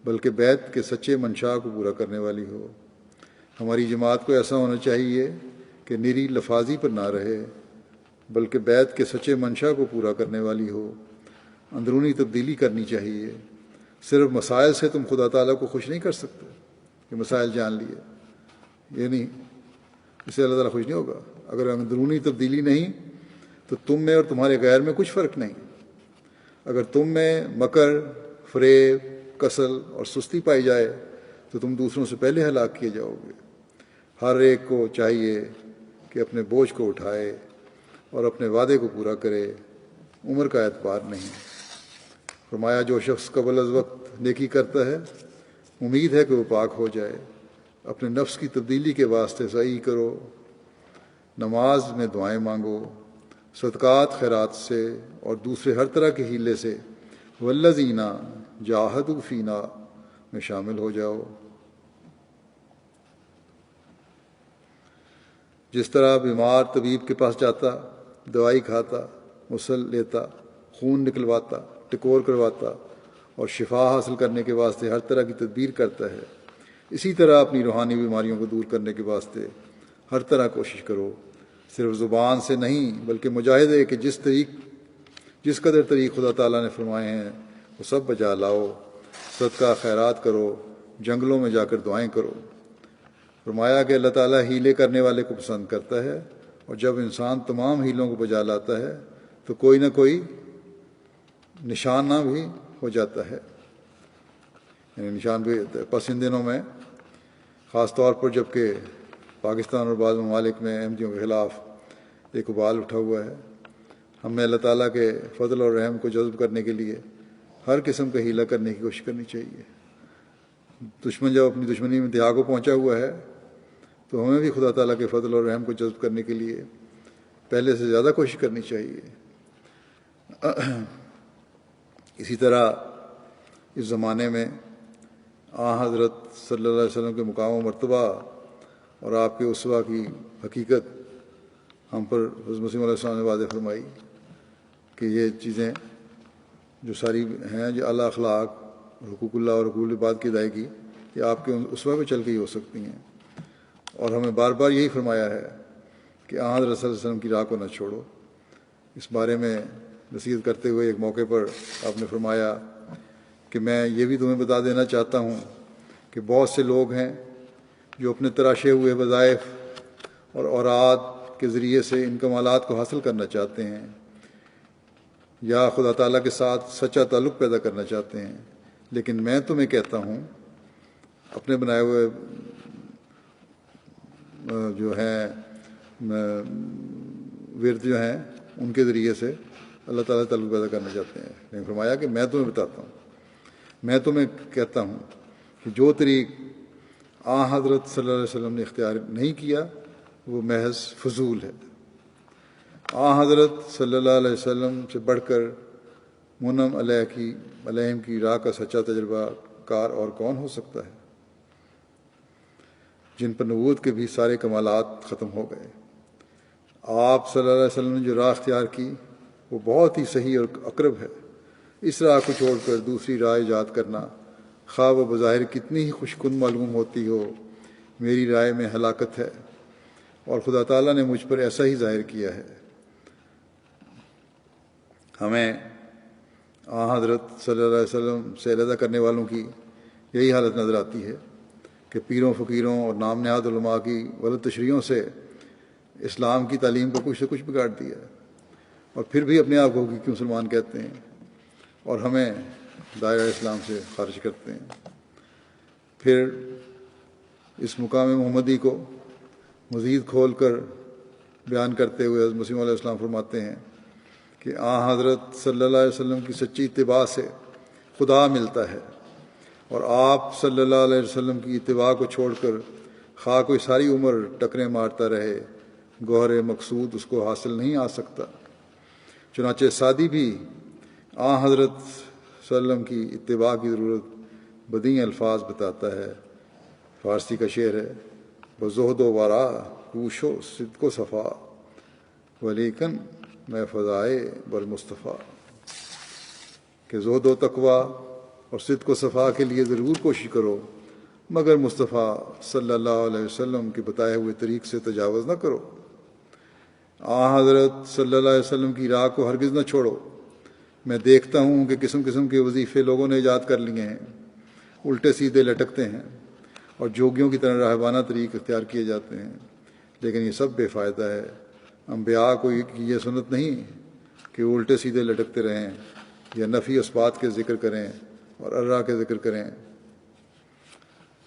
بلکہ بیت کے سچے منشا کو پورا کرنے والی ہو۔ ہماری جماعت کو ایسا ہونا چاہیے کہ نری لفاظی پر نہ رہے بلکہ بیت کے سچے منشا کو پورا کرنے والی ہو۔ اندرونی تبدیلی کرنی چاہیے۔ صرف مسائل سے تم خدا تعالیٰ کو خوش نہیں کر سکتے کہ مسائل جان لیے، یہ نہیں، اس سے اللہ تعالیٰ خوش نہیں ہوگا۔ اگر اندرونی تبدیلی نہیں تو تم میں اور تمہارے غیر میں کچھ فرق نہیں۔ اگر تم میں مکر، فریب، کسل اور سستی پائی جائے تو تم دوسروں سے پہلے ہلاک کیے جاؤ گے۔ ہر ایک کو چاہیے کہ اپنے بوجھ کو اٹھائے اور اپنے وعدے کو پورا کرے، عمر کا اعتبار نہیں۔ فرمایا جو شخص قبل از وقت نیکی کرتا ہے امید ہے کہ وہ پاک ہو جائے۔ اپنے نفس کی تبدیلی کے واسطے سعی کرو، نماز میں دعائیں مانگو، صدقات خیرات سے اور دوسرے ہر طرح کے ہیلے سے والذین جاہدوا فینا میں شامل ہو جاؤ۔ جس طرح بیمار طبیب کے پاس جاتا، دوائی کھاتا، مسل لیتا، خون نکلواتا، ٹکور کرواتا اور شفا حاصل کرنے کے واسطے ہر طرح کی تدبیر کرتا ہے، اسی طرح اپنی روحانی بیماریوں کو دور کرنے کے واسطے ہر طرح کوشش کرو۔ صرف زبان سے نہیں بلکہ مجاہدے کہ جس قدر طریق خدا تعالیٰ نے فرمائے ہیں وہ سب بجا لاؤ۔ صدقہ خیرات کرو، جنگلوں میں جا کر دعائیں کرو۔ فرمایا کہ اللہ تعالیٰ ہیلے کرنے والے کو پسند کرتا ہے، اور جب انسان تمام ہیلوں کو بجا لاتا ہے تو کوئی نہ کوئی نشانہ بھی ہو جاتا ہے، یعنی نشان بھی ہوتا ہے۔ پس ان دنوں میں خاص طور پر جب کہ پاکستان اور بعض ممالک میں احمدیوں کے خلاف ایک ابال اٹھا ہوا ہے، ہمیں اللہ تعالیٰ کے فضل اور رحم کو جذب کرنے کے لیے ہر قسم کا ہیلہ کرنے کی کوشش کرنی چاہیے۔ دشمن جب اپنی دشمنی میں انتہا کو پہنچا ہوا ہے تو ہمیں بھی خدا تعالیٰ کے فضل اور رحم کو جذب کرنے کے لیے پہلے سے زیادہ کوشش کرنی چاہیے۔ اسی طرح اس زمانے میں حضرت صلی اللہ علیہ وسلم کے مقام و مرتبہ اور آپ کے اسوہ کی حقیقت ہم پر حضرت مسیح علیہ السلام نے واضح فرمائی کہ یہ چیزیں جو ساری ہیں، جو اعلیٰ اخلاق، حقوق اللہ اور حقوق العباد کی ادائیگی، یہ آپ کے اسوہ پہ چل کے ہی ہو سکتی ہیں۔ اور ہمیں بار بار یہی فرمایا ہے کہ حضرت صلی اللہ علیہ وسلم کی راہ کو نہ چھوڑو۔ اس بارے میں نصیحت کرتے ہوئے ایک موقع پر آپ نے فرمایا کہ میں یہ بھی تمہیں بتا دینا چاہتا ہوں کہ بہت سے لوگ ہیں جو اپنے تراشے ہوئے وظائف اور اوراد کے ذریعے سے ان کمالات کو حاصل کرنا چاہتے ہیں یا خدا تعالیٰ کے ساتھ سچا تعلق پیدا کرنا چاہتے ہیں، لیکن میں تمہیں کہتا ہوں اپنے بنائے ہوئے جو ہیں ورد جو ہیں ان کے ذریعے سے اللہ تعالیٰ تعلق پیدا کرنا چاہتے ہیں، لیکن فرمایا کہ میں تمہیں بتاتا ہوں، میں تمہیں کہتا ہوں کہ جو طریق حضرت صلی اللہ علیہ وسلم نے اختیار نہیں کیا وہ محض فضول ہے۔ حضرت صلی اللہ علیہ وسلم سے بڑھ کر منعم علیہم کی راہ کا سچا تجربہ کار اور کون ہو سکتا ہے، جن پر نبوت کے بھی سارے کمالات ختم ہو گئے۔ آپ صلی اللہ علیہ وسلم نے جو راہ اختیار کی وہ بہت ہی صحیح اور اقرب ہے۔ اس راہ کو چھوڑ کر دوسری راہ ایجاد کرنا، خواہ وہ بظاہر کتنی ہی خوش کن معلوم ہوتی ہو، میری رائے میں ہلاکت ہے، اور خدا تعالیٰ نے مجھ پر ایسا ہی ظاہر کیا ہے۔ ہمیں حضرت صلی اللہ علیہ وسلم سے علیحدہ کرنے والوں کی یہی حالت نظر آتی ہے کہ پیروں فقیروں اور نام نہاد علماء کی غلط تشریحوں سے اسلام کی تعلیم کو کچھ سے کچھ بگاڑ دیا، اور پھر بھی اپنے آپ کو حقیقی مسلمان کہتے ہیں اور ہمیں دائرہ اسلام سے خارج کرتے ہیں۔ پھر اس مقام محمدی کو مزید کھول کر بیان کرتے ہوئے حضرت مسیح علیہ السلام فرماتے ہیں کہ حضرت صلی اللہ علیہ وسلم کی سچی اتباع سے خدا ملتا ہے، اور آپ صلی اللہ علیہ وسلم کی اتباع کو چھوڑ کر خواہ کوئی ساری عمر ٹکریں مارتا رہے، گوہر مقصود اس کو حاصل نہیں آ سکتا۔ چنانچہ سعدی بھی حضرت صلی اللہ علیہ وسلم کی اتباع کی ضرورت بدیع الفاظ بتاتا ہے۔ فارسی کا شعر ہے، بزہد و ورا کوش و صدق و صفا، ولیکن میں فضائے بالمصطفیٰ، کہ زہد و تقوی اور صدق و صفا کے لیے ضرور کوشش کرو، مگر مصطفیٰ صلی اللہ علیہ وسلم کے بتائے ہوئے طریق سے تجاوز نہ کرو۔ حضرت صلی اللہ علیہ وسلم کی راہ کو ہرگز نہ چھوڑو۔ میں دیکھتا ہوں کہ قسم قسم کے وظیفے لوگوں نے ایجاد کر لیے ہیں، الٹے سیدھے لٹکتے ہیں اور جوگیوں کی طرح راہبانہ طریق اختیار کیے جاتے ہیں، لیکن یہ سب بے فائدہ ہے۔ انبیاء کو یہ سنت نہیں کہ وہ الٹے سیدھے لٹکتے رہیں یا نفی اثبات کے ذکر کریں اور اللہ کے ذکر کریں۔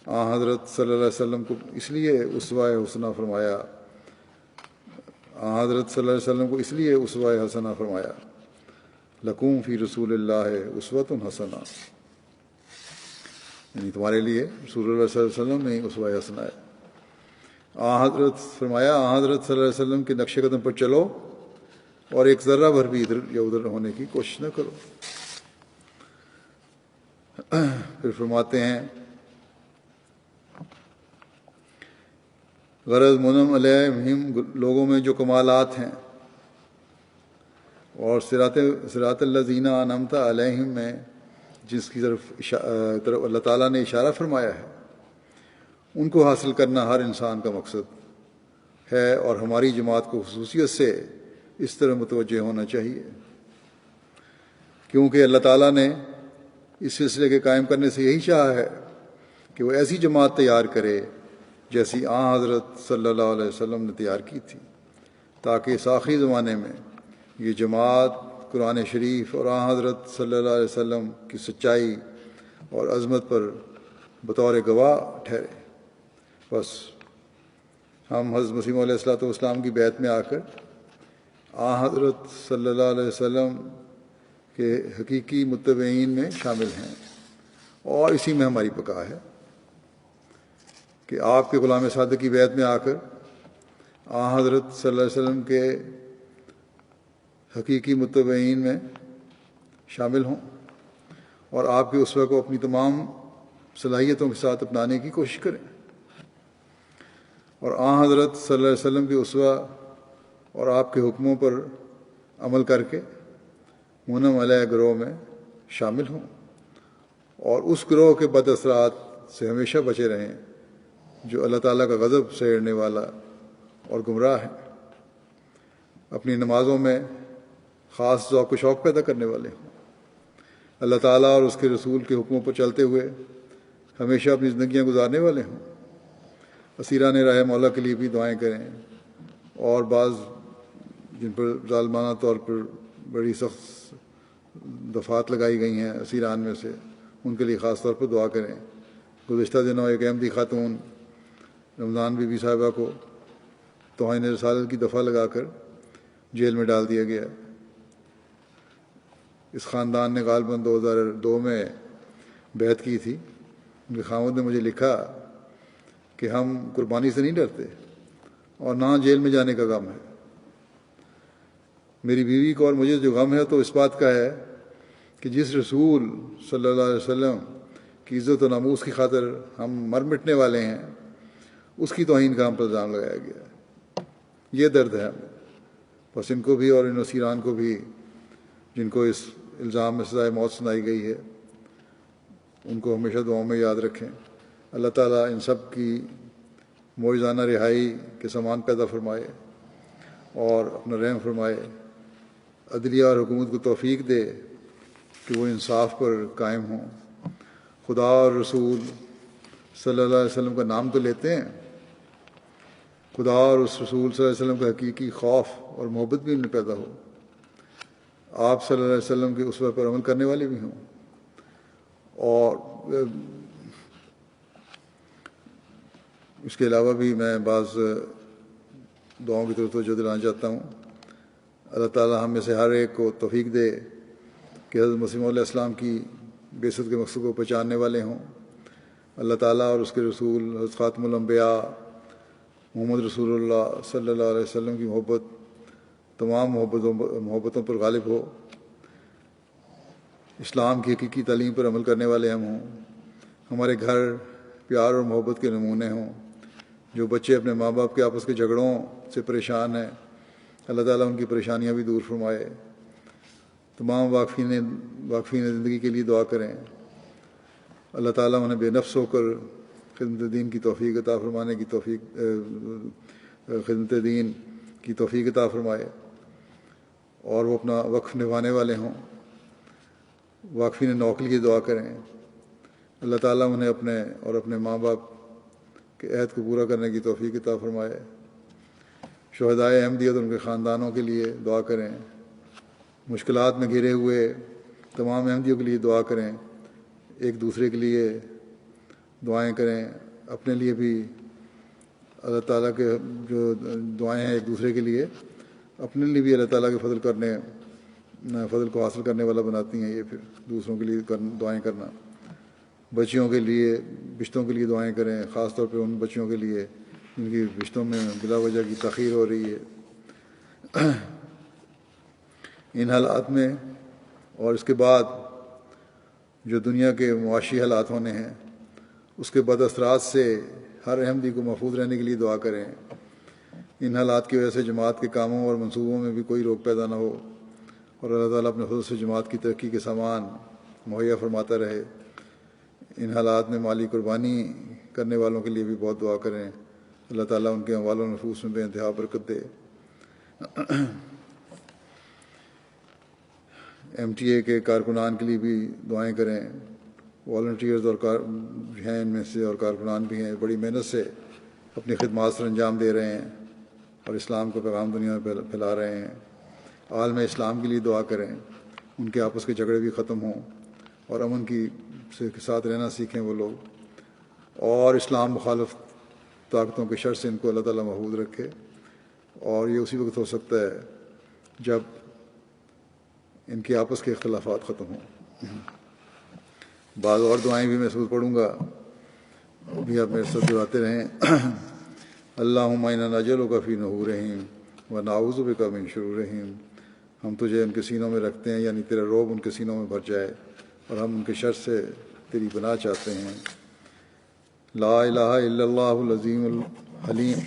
حضرت صلی اللہ علیہ وسلم کو اس لیے اسوہ حسنہ فرمایا، حضرت صلی اللہ علیہ وسلم کو اس لیے اسوہ حسنہ فرمایا، لکم فی رسول اللہ اسوۃ حسنہ، یعنی تمہارے لیے رسول اللہ صلی اللہ علیہ وسلم میں اسوہ حسنہ ہے۔ حضرت فرمایا، حضرت صلی اللہ علیہ وسلم کے نقش قدم پر چلو اور ایک ذرہ بھر بھی ادھر یا ادھر ہونے کی کوشش نہ کرو۔ پھر فرماتے ہیں، غرض منعم علیہم لوگوں میں جو کمالات ہیں اور صراط الذین انعمت علیہم میں جس کی طرف اللہ تعالیٰ نے اشارہ فرمایا ہے، ان کو حاصل کرنا ہر انسان کا مقصد ہے، اور ہماری جماعت کو خصوصیت سے اس طرح متوجہ ہونا چاہیے، کیونکہ اللہ تعالیٰ نے اس سلسلے کے قائم کرنے سے یہی چاہا ہے کہ وہ ایسی جماعت تیار کرے جیسی حضرت صلی اللہ علیہ وسلم نے تیار کی تھی، تاکہ اس آخری زمانے میں یہ جماعت قرآن شریف اور حضرت صلی اللہ علیہ وسلم کی سچائی اور عظمت پر بطور گواہ ٹھہرے۔ بس ہم حضرت مسیح علیہ الصلوۃ والسلام کی بیعت میں آ کر حضرت صلی اللہ علیہ وسلم کے حقیقی متبعین میں شامل ہیں، اور اسی میں ہماری بقا ہے کہ آپ کے غلام صادق کی بیعت میں آ کر حضرت صلی اللہ علیہ وسلم کے حقیقی متبعین میں شامل ہوں اور آپ کے اسوہ کو اپنی تمام صلاحیتوں کے ساتھ اپنانے کی کوشش کریں، اور حضرت صلی اللہ علیہ وسلم کے اسوہ اور آپ کے حکموں پر عمل کر کے منعم علیہ گروہ میں شامل ہوں، اور اس گروہ کے بد اثرات سے ہمیشہ بچے رہیں جو اللہ تعالیٰ کا غضب سہرنے والا اور گمراہ ہے، اپنی نمازوں میں خاص ذوق و شوق پیدا کرنے والے ہوں، اللہ تعالیٰ اور اس کے رسول کے حکموں پر چلتے ہوئے ہمیشہ اپنی زندگیاں گزارنے والے ہوں، اسیران راہ مولا کے لیے بھی دعائیں کریں، اور بعض جن پر ظالمانہ طور پر بڑی سخت دفعات لگائی گئی ہیں اسیران میں سے، ان کے لیے خاص طور پر دعا کریں۔ گزشتہ دنوں ایک احمدی خاتون رمضان بی بی صاحبہ کو توہین رسالت کی دفعہ لگا کر جیل میں ڈال دیا گیا۔ اس خاندان نے غالباً 2002 میں بیعت کی تھی۔ ان کے خاوند نے مجھے لکھا کہ ہم قربانی سے نہیں ڈرتے اور نہ جیل میں جانے کا غم ہے، میری بیوی کو اور مجھے جو غم ہے تو اس بات کا ہے کہ جس رسول صلی اللہ علیہ وسلم کی عزت و ناموس کی خاطر ہم مر مٹنے والے ہیں، اس کی توہین کا ہم پر الزام لگایا گیا ہے۔ یہ درد ہے ہمیں۔ بس ان کو بھی اور ان اسیران کو بھی جن کو اس الزام میں سزائے موت سنائی گئی ہے، ان کو ہمیشہ دعاؤں میں یاد رکھیں۔ اللہ تعالیٰ ان سب کی معجزانہ رہائی کے سامان پیدا فرمائے اور اپنا رحم فرمائے، عدلیہ اور حکومت کو توفیق دے کہ وہ انصاف پر قائم ہوں۔ خدا اور رسول صلی اللہ علیہ وسلم کا نام تو لیتے ہیں، خدا اور اس رسول صلی اللہ علیہ وسلم کا حقیقی خوف اور محبت بھی ان میں پیدا ہو، آپ صلی اللہ علیہ وسلم کے اسوہ پر عمل کرنے والے بھی ہوں، اور اس کے علاوہ بھی میں بعض دعاؤں کی طرف توجہ دلانا چاہتا ہوں۔ اللہ تعالیٰ ہم میں سے ہر ایک کو توفیق دے کہ حضرت مسیح علیہ السلام کی بعثت کے مقصد کو پہچاننے والے ہوں۔ اللہ تعالیٰ اور اس کے رسول حضرت خاتم الانبیاء محمد رسول اللہ صلی اللہ علیہ وسلم کی محبت تمام محبتوں پر غالب ہو، اسلام کی حقیقی تعلیم پر عمل کرنے والے ہم ہوں، ہمارے گھر پیار اور محبت کے نمونے ہوں۔ جو بچے اپنے ماں باپ کے آپس کے جھگڑوں سے پریشان ہیں، اللہ تعالیٰ ان کی پریشانیاں بھی دور فرمائے۔ تمام واقفین زندگی کے لیے دعا کریں، اللہ تعالیٰ انہیں بے نفس ہو کر خدمت دین کی توفیق عطا فرمانے کی خدمت دین کی توفیق عطا فرمائے، اور وہ اپنا وقف نبھانے والے ہوں۔ واقفین نو کے لیے دعا کریں، اللہ تعالیٰ انہیں اپنے اور اپنے ماں باپ کے عہد کو پورا کرنے کی توفیق عطا فرمائے۔ شہدائے احمدیت اور ان کے خاندانوں کے لیے دعا کریں، مشکلات میں گھرے ہوئے تمام احمدیوں کے لیے دعا کریں، ایک دوسرے کے لیے دعائیں کریں، اپنے لیے بھی اللہ تعالیٰ کے جو دعائیں ہیں ایک دوسرے کے لیے، اپنے لیے بھی اللہ تعالیٰ کے فضل کو حاصل کرنے والا بناتی ہیں۔ یہ پھر دوسروں کے لیے دعائیں کرنا، بچیوں کے لیے رشتوں کے لیے دعائیں کریں، خاص طور پہ ان بچیوں کے لیے جن کی رشتوں میں بلا وجہ کی تاخیر ہو رہی ہے۔ ان حالات میں اور اس کے بعد جو دنیا کے معاشی حالات ہونے ہیں، اس کے بد اثرات سے ہر احمدی کو محفوظ رہنے کے لیے دعا کریں۔ ان حالات کی وجہ سے جماعت کے کاموں اور منصوبوں میں بھی کوئی روک پیدا نہ ہو، اور اللہ تعالیٰ اپنے فضل سے جماعت کی ترقی کے سامان مہیا فرماتا رہے۔ ان حالات میں مالی قربانی کرنے والوں کے لیے بھی بہت دعا کریں، اللہ تعالیٰ ان کے اموال و نفوس میں بے انتہا برکت دے۔ ایم ٹی اے کے کارکنان کے لیے بھی دعائیں کریں، والنٹیئرز اور ہیں ان میں سے، اور کارکنان بھی ہیں، بڑی محنت سے اپنی خدمات سر انجام دے رہے ہیں اور اسلام کو پیغام دنیا میں پھیلا رہے ہیں۔ عالم اسلام کے لیے دعا کریں، ان کے آپس کے جھگڑے بھی ختم ہوں اور امن کے ساتھ رہنا سیکھیں وہ لوگ، اور اسلام مخالف طاقتوں کے شر سے ان کو اللہ تعالیٰ محفوظ رکھے۔ اور یہ اسی وقت ہو سکتا ہے جب ان کے آپس کے اختلافات ختم ہوں۔ بعض اور دعائیں بھی میں سب پڑھوں گا، بھی آپ میرے ساتھ دعاتے رہیں۔ اللہم انا نجعلک فی نحورہم ونعوذ بک من شرورہم۔ ہم تجھے ان کے سینوں میں رکھتے ہیں، یعنی تیرا روب ان کے سینوں میں بھر جائے، اور ہم ان کے شر سے تیری پناہ چاہتے ہیں۔ لا الہ الا اللہ العظیم الحلیم،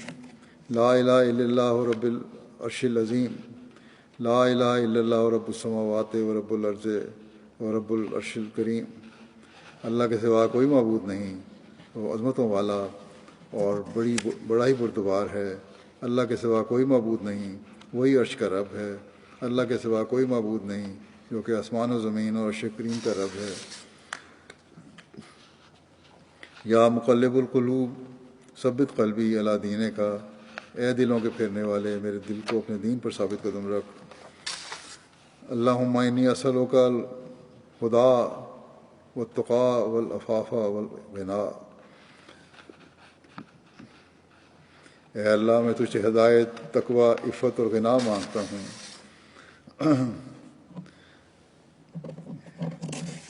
لا الہ الا اللہ رب العرش العظیم، لا الہ الا اللہ رب السماوات و رب الارض و رب العرش الکریم۔ اللہ کے سوا کوئی معبود نہیں، وہ عظمتوں والا اور بڑا ہی بردبار ہے۔ اللہ کے سوا کوئی معبود نہیں، وہی عرش کا رب ہے۔ اللہ کے سوا کوئی معبود نہیں جو کہ آسمان و زمین اور عرش کریم کا رب ہے۔ یا مقلب القلوب ثبت قلبی علی دینے کا، اے دلوں کے پھیرنے والے میرے دل کو اپنے دین پر ثابت قدم رکھ۔ اللہم انی اسألک الہدی والتقی والعفاف والغنی۔ اے اللہ، میں تجھ سے ہدایت، تقوی، عفت اور غنا مانگتا ہوں۔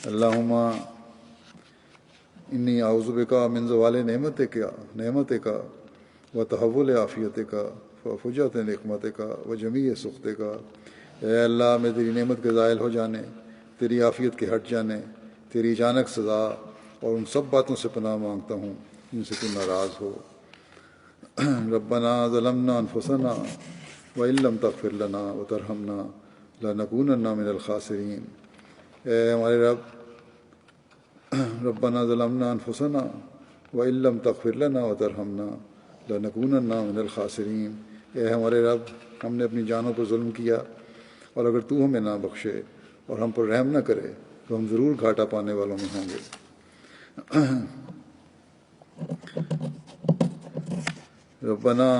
اللہم انی اعوذ بک من زوال نعمتک و تحول عافیتک و فجأة نقمتک و جمیع سخطک اے اللہ میں تیری نعمت کے زائل ہو جانے، تیری عافیت کے ہٹ جانے، تیری اچانک سزا اور ان سب باتوں سے پناہ مانگتا ہوں جن سے تو ناراض ہو۔ ربنا ظلمنا انفسنا وان لم تغفر لنا وترحمنا لنکونن من الخاسرین۔ اے ہمارے رب، ربنا ظلمنا انفسنا وان لم تغفر لنا وترحمنا لنکونن من الخاسرین۔ اے ہمارے رب، ہم نے اپنی جانوں پر ظلم کیا، اور اگر تو ہمیں نہ بخشے اور ہم پر رحم نہ کرے تو ہم ضرور گھاٹا پانے والوں میں ہوں گے۔ ربنا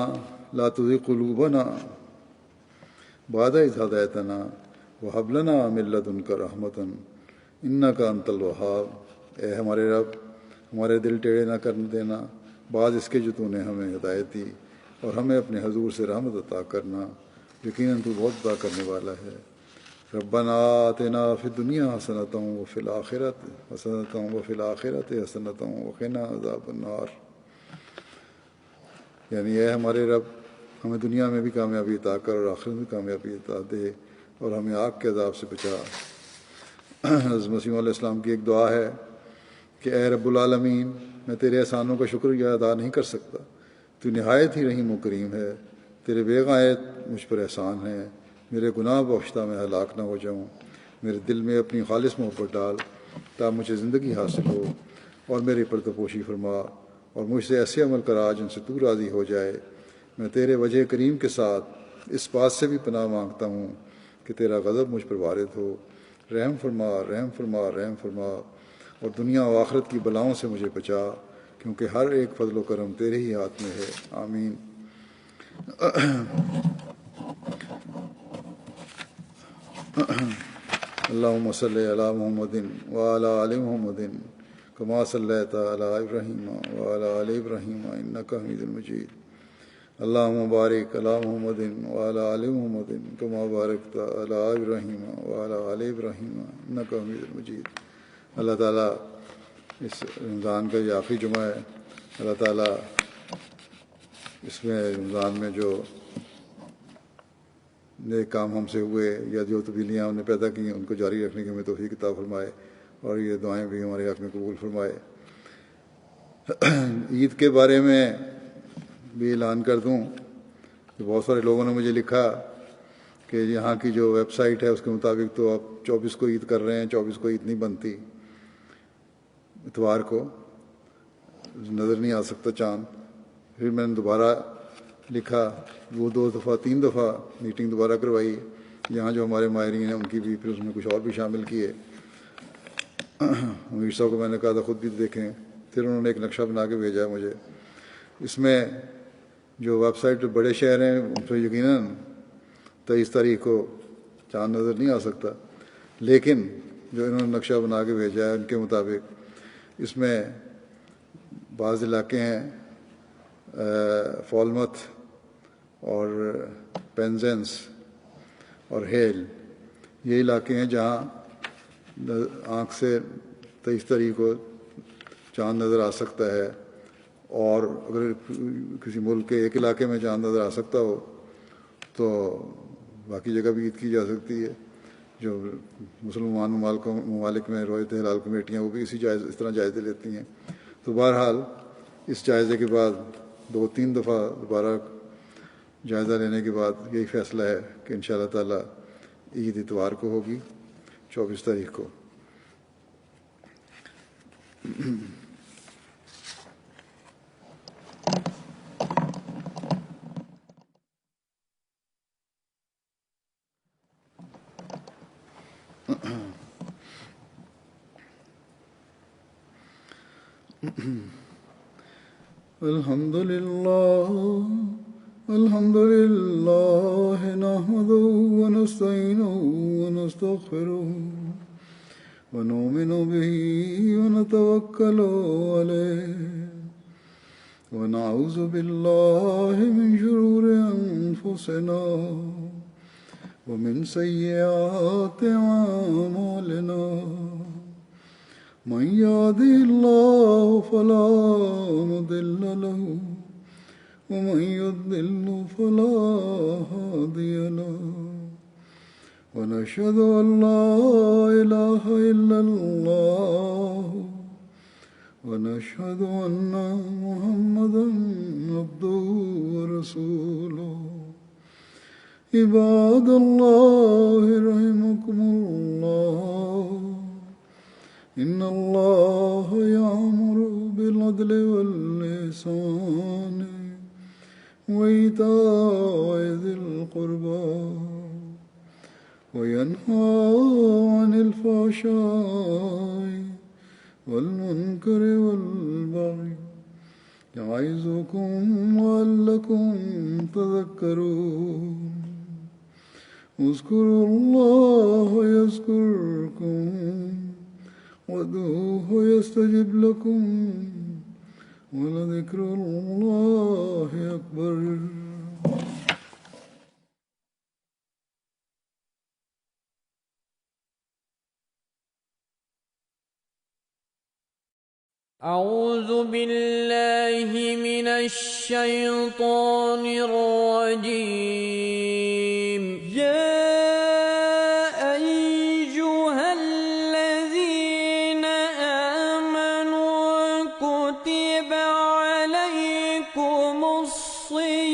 لا تزغ قلوبنا بعد إذ هديتنا وهب لنا من لدنك رحمة إنك أنت الوهاب۔ اے ہمارے رب، ہمارے دل ٹیڑھے نہ کر دینا بعد اس کے جو تو نے ہمیں ہدایت دی، اور ہمیں اپنے حضور سے رحمت عطا کرنا، یقیناً تو بہت عطا کرنے والا ہے۔ ربنا آتنا فی الدنیا حسنۃ وفی الآخرۃ حسنۃ وفی الآخرۃ حسنۃ وقنا عذاب النار۔ یعنی اے ہمارے رب، ہمیں دنیا میں بھی کامیابی عطا کر اور آخرت میں کامیابی عطا دے، اور ہمیں آگ کے عذاب سے بچا۔ حضرت مسیح علیہ السلام کی ایک دعا ہے کہ اے رب العالمین، میں تیرے احسانوں کا شکریہ ادا نہیں کر سکتا، تو نہایت ہی رحیم و کریم ہے، تیرے بے غایت مجھ پر احسان ہے، میرے گناہ بخشتا میں ہلاک نہ ہو جاؤں، میرے دل میں اپنی خالص محبت ڈال تاکہ مجھے زندگی حاصل ہو، اور میری پردپوشی فرما، اور مجھ سے ایسے عمل کرا جن سے تو راضی ہو جائے۔ میں تیرے وجہ کریم کے ساتھ اس بات سے بھی پناہ مانگتا ہوں کہ تیرا غضب مجھ پر وارد ہو۔ رحم فرما، رحم فرما، رحم فرما، اور دنیا و آخرت کی بلاؤں سے مجھے بچا، کیونکہ ہر ایک فضل و کرم تیرے ہی ہاتھ میں ہے۔ آمین۔ اللہم صلی علی محمد وعلی آل محمد کما صلیت علی ابراہیم وعلی آل ابراہیم انک حمید مجید۔ اللہم بارک علی محمد وعلی آل محمد کما بارکت علی ابراہیم وعلی آل ابراہیم انک حمید مجید۔ اللہ تعالیٰ اس رمضان کا یہ آخری جمعہ ہے، اللہ تعالیٰ اس میں رمضان میں جو نیک کام ہم سے ہوئے یا جو تبدیلیاں ہم نے پیدا کی ان کو جاری رکھنے کی ہمیں توفیق عطا فرمائے، اور یہ دعائیں بھی ہمارے حق میں قبول فرمائے۔ عید کے بارے میں بھی اعلان کر دوں کہ بہت سارے لوگوں نے مجھے لکھا کہ یہاں کی جو ویب سائٹ ہے اس کے مطابق تو آپ 24 کو عید کر رہے ہیں، 24 کو عید نہیں بنتی، اتوار کو نظر نہیں آ سکتا چاند۔ پھر میں نے دوبارہ لکھا، وہ 2 دفعہ 3 دفعہ میٹنگ دوبارہ کروائی، یہاں جو ہمارے ماہرین ہیں ان کی بھی، پھر اس میں کچھ اور بھی شامل کیے۔ امیر صاحب کو میں نے کہا تھا خود بھی دیکھیں، پھر انہوں نے ایک نقشہ بنا کے بھیجا ہے مجھے۔ اس میں جو ویب سائٹ بڑے شہر ہیں ان پہ یقیناً 23 تاریخ کو چاند نظر نہیں آ سکتا، لیکن جو انہوں نے نقشہ بنا کے بھیجا ہے ان کے مطابق اس میں بعض علاقے ہیں فالمت اور پینزنس اور ہیل، یہ علاقے ہیں جہاں آنکھ سے 23 تاریخ کو چاند نظر آ سکتا ہے، اور اگر کسی ملک کے ایک علاقے میں چاند نظر آ سکتا ہو تو باقی جگہ بھی عید کی جا سکتی ہے۔ جو مسلمان ممالک میں رویت ہلال کمیٹیاں وہ بھی اس طرح جائزے لیتی ہیں۔ تو بہرحال اس جائزے کے بعد 2-3 دفعہ دوبارہ جائزہ لینے کے بعد یہی فیصلہ ہے کہ انشاءاللہ تعالیٰ عید اتوار کو ہوگی 24 تاریخ کو۔ الحمد لله نحمده ونستعينه ونستغفره ونؤمن به ونتوكل عليه ونعوذ بالله من شرور أنفسنا ومن سيئات أعمالنا من يهده الله فلا مضل له ومن يضلل فلا هادي له ونشهد أن لا إله إلا الله ونشهد أن محمدا عبده ورسوله عباد الله رحمكم الله إن الله يأمر بالعدل والإحسان وإيتاء ذي القربى وينهى عن الفحشاء والمنكر والبغي يعظكم لعلكم تذكرون اذكروا الله يذكركم وادعوه يستجب لكم ولذكر الله أكبر. أعوذ بالله من الشيطان الرجيم. يا أيها الذين آمنوا كتب عليكم الصيام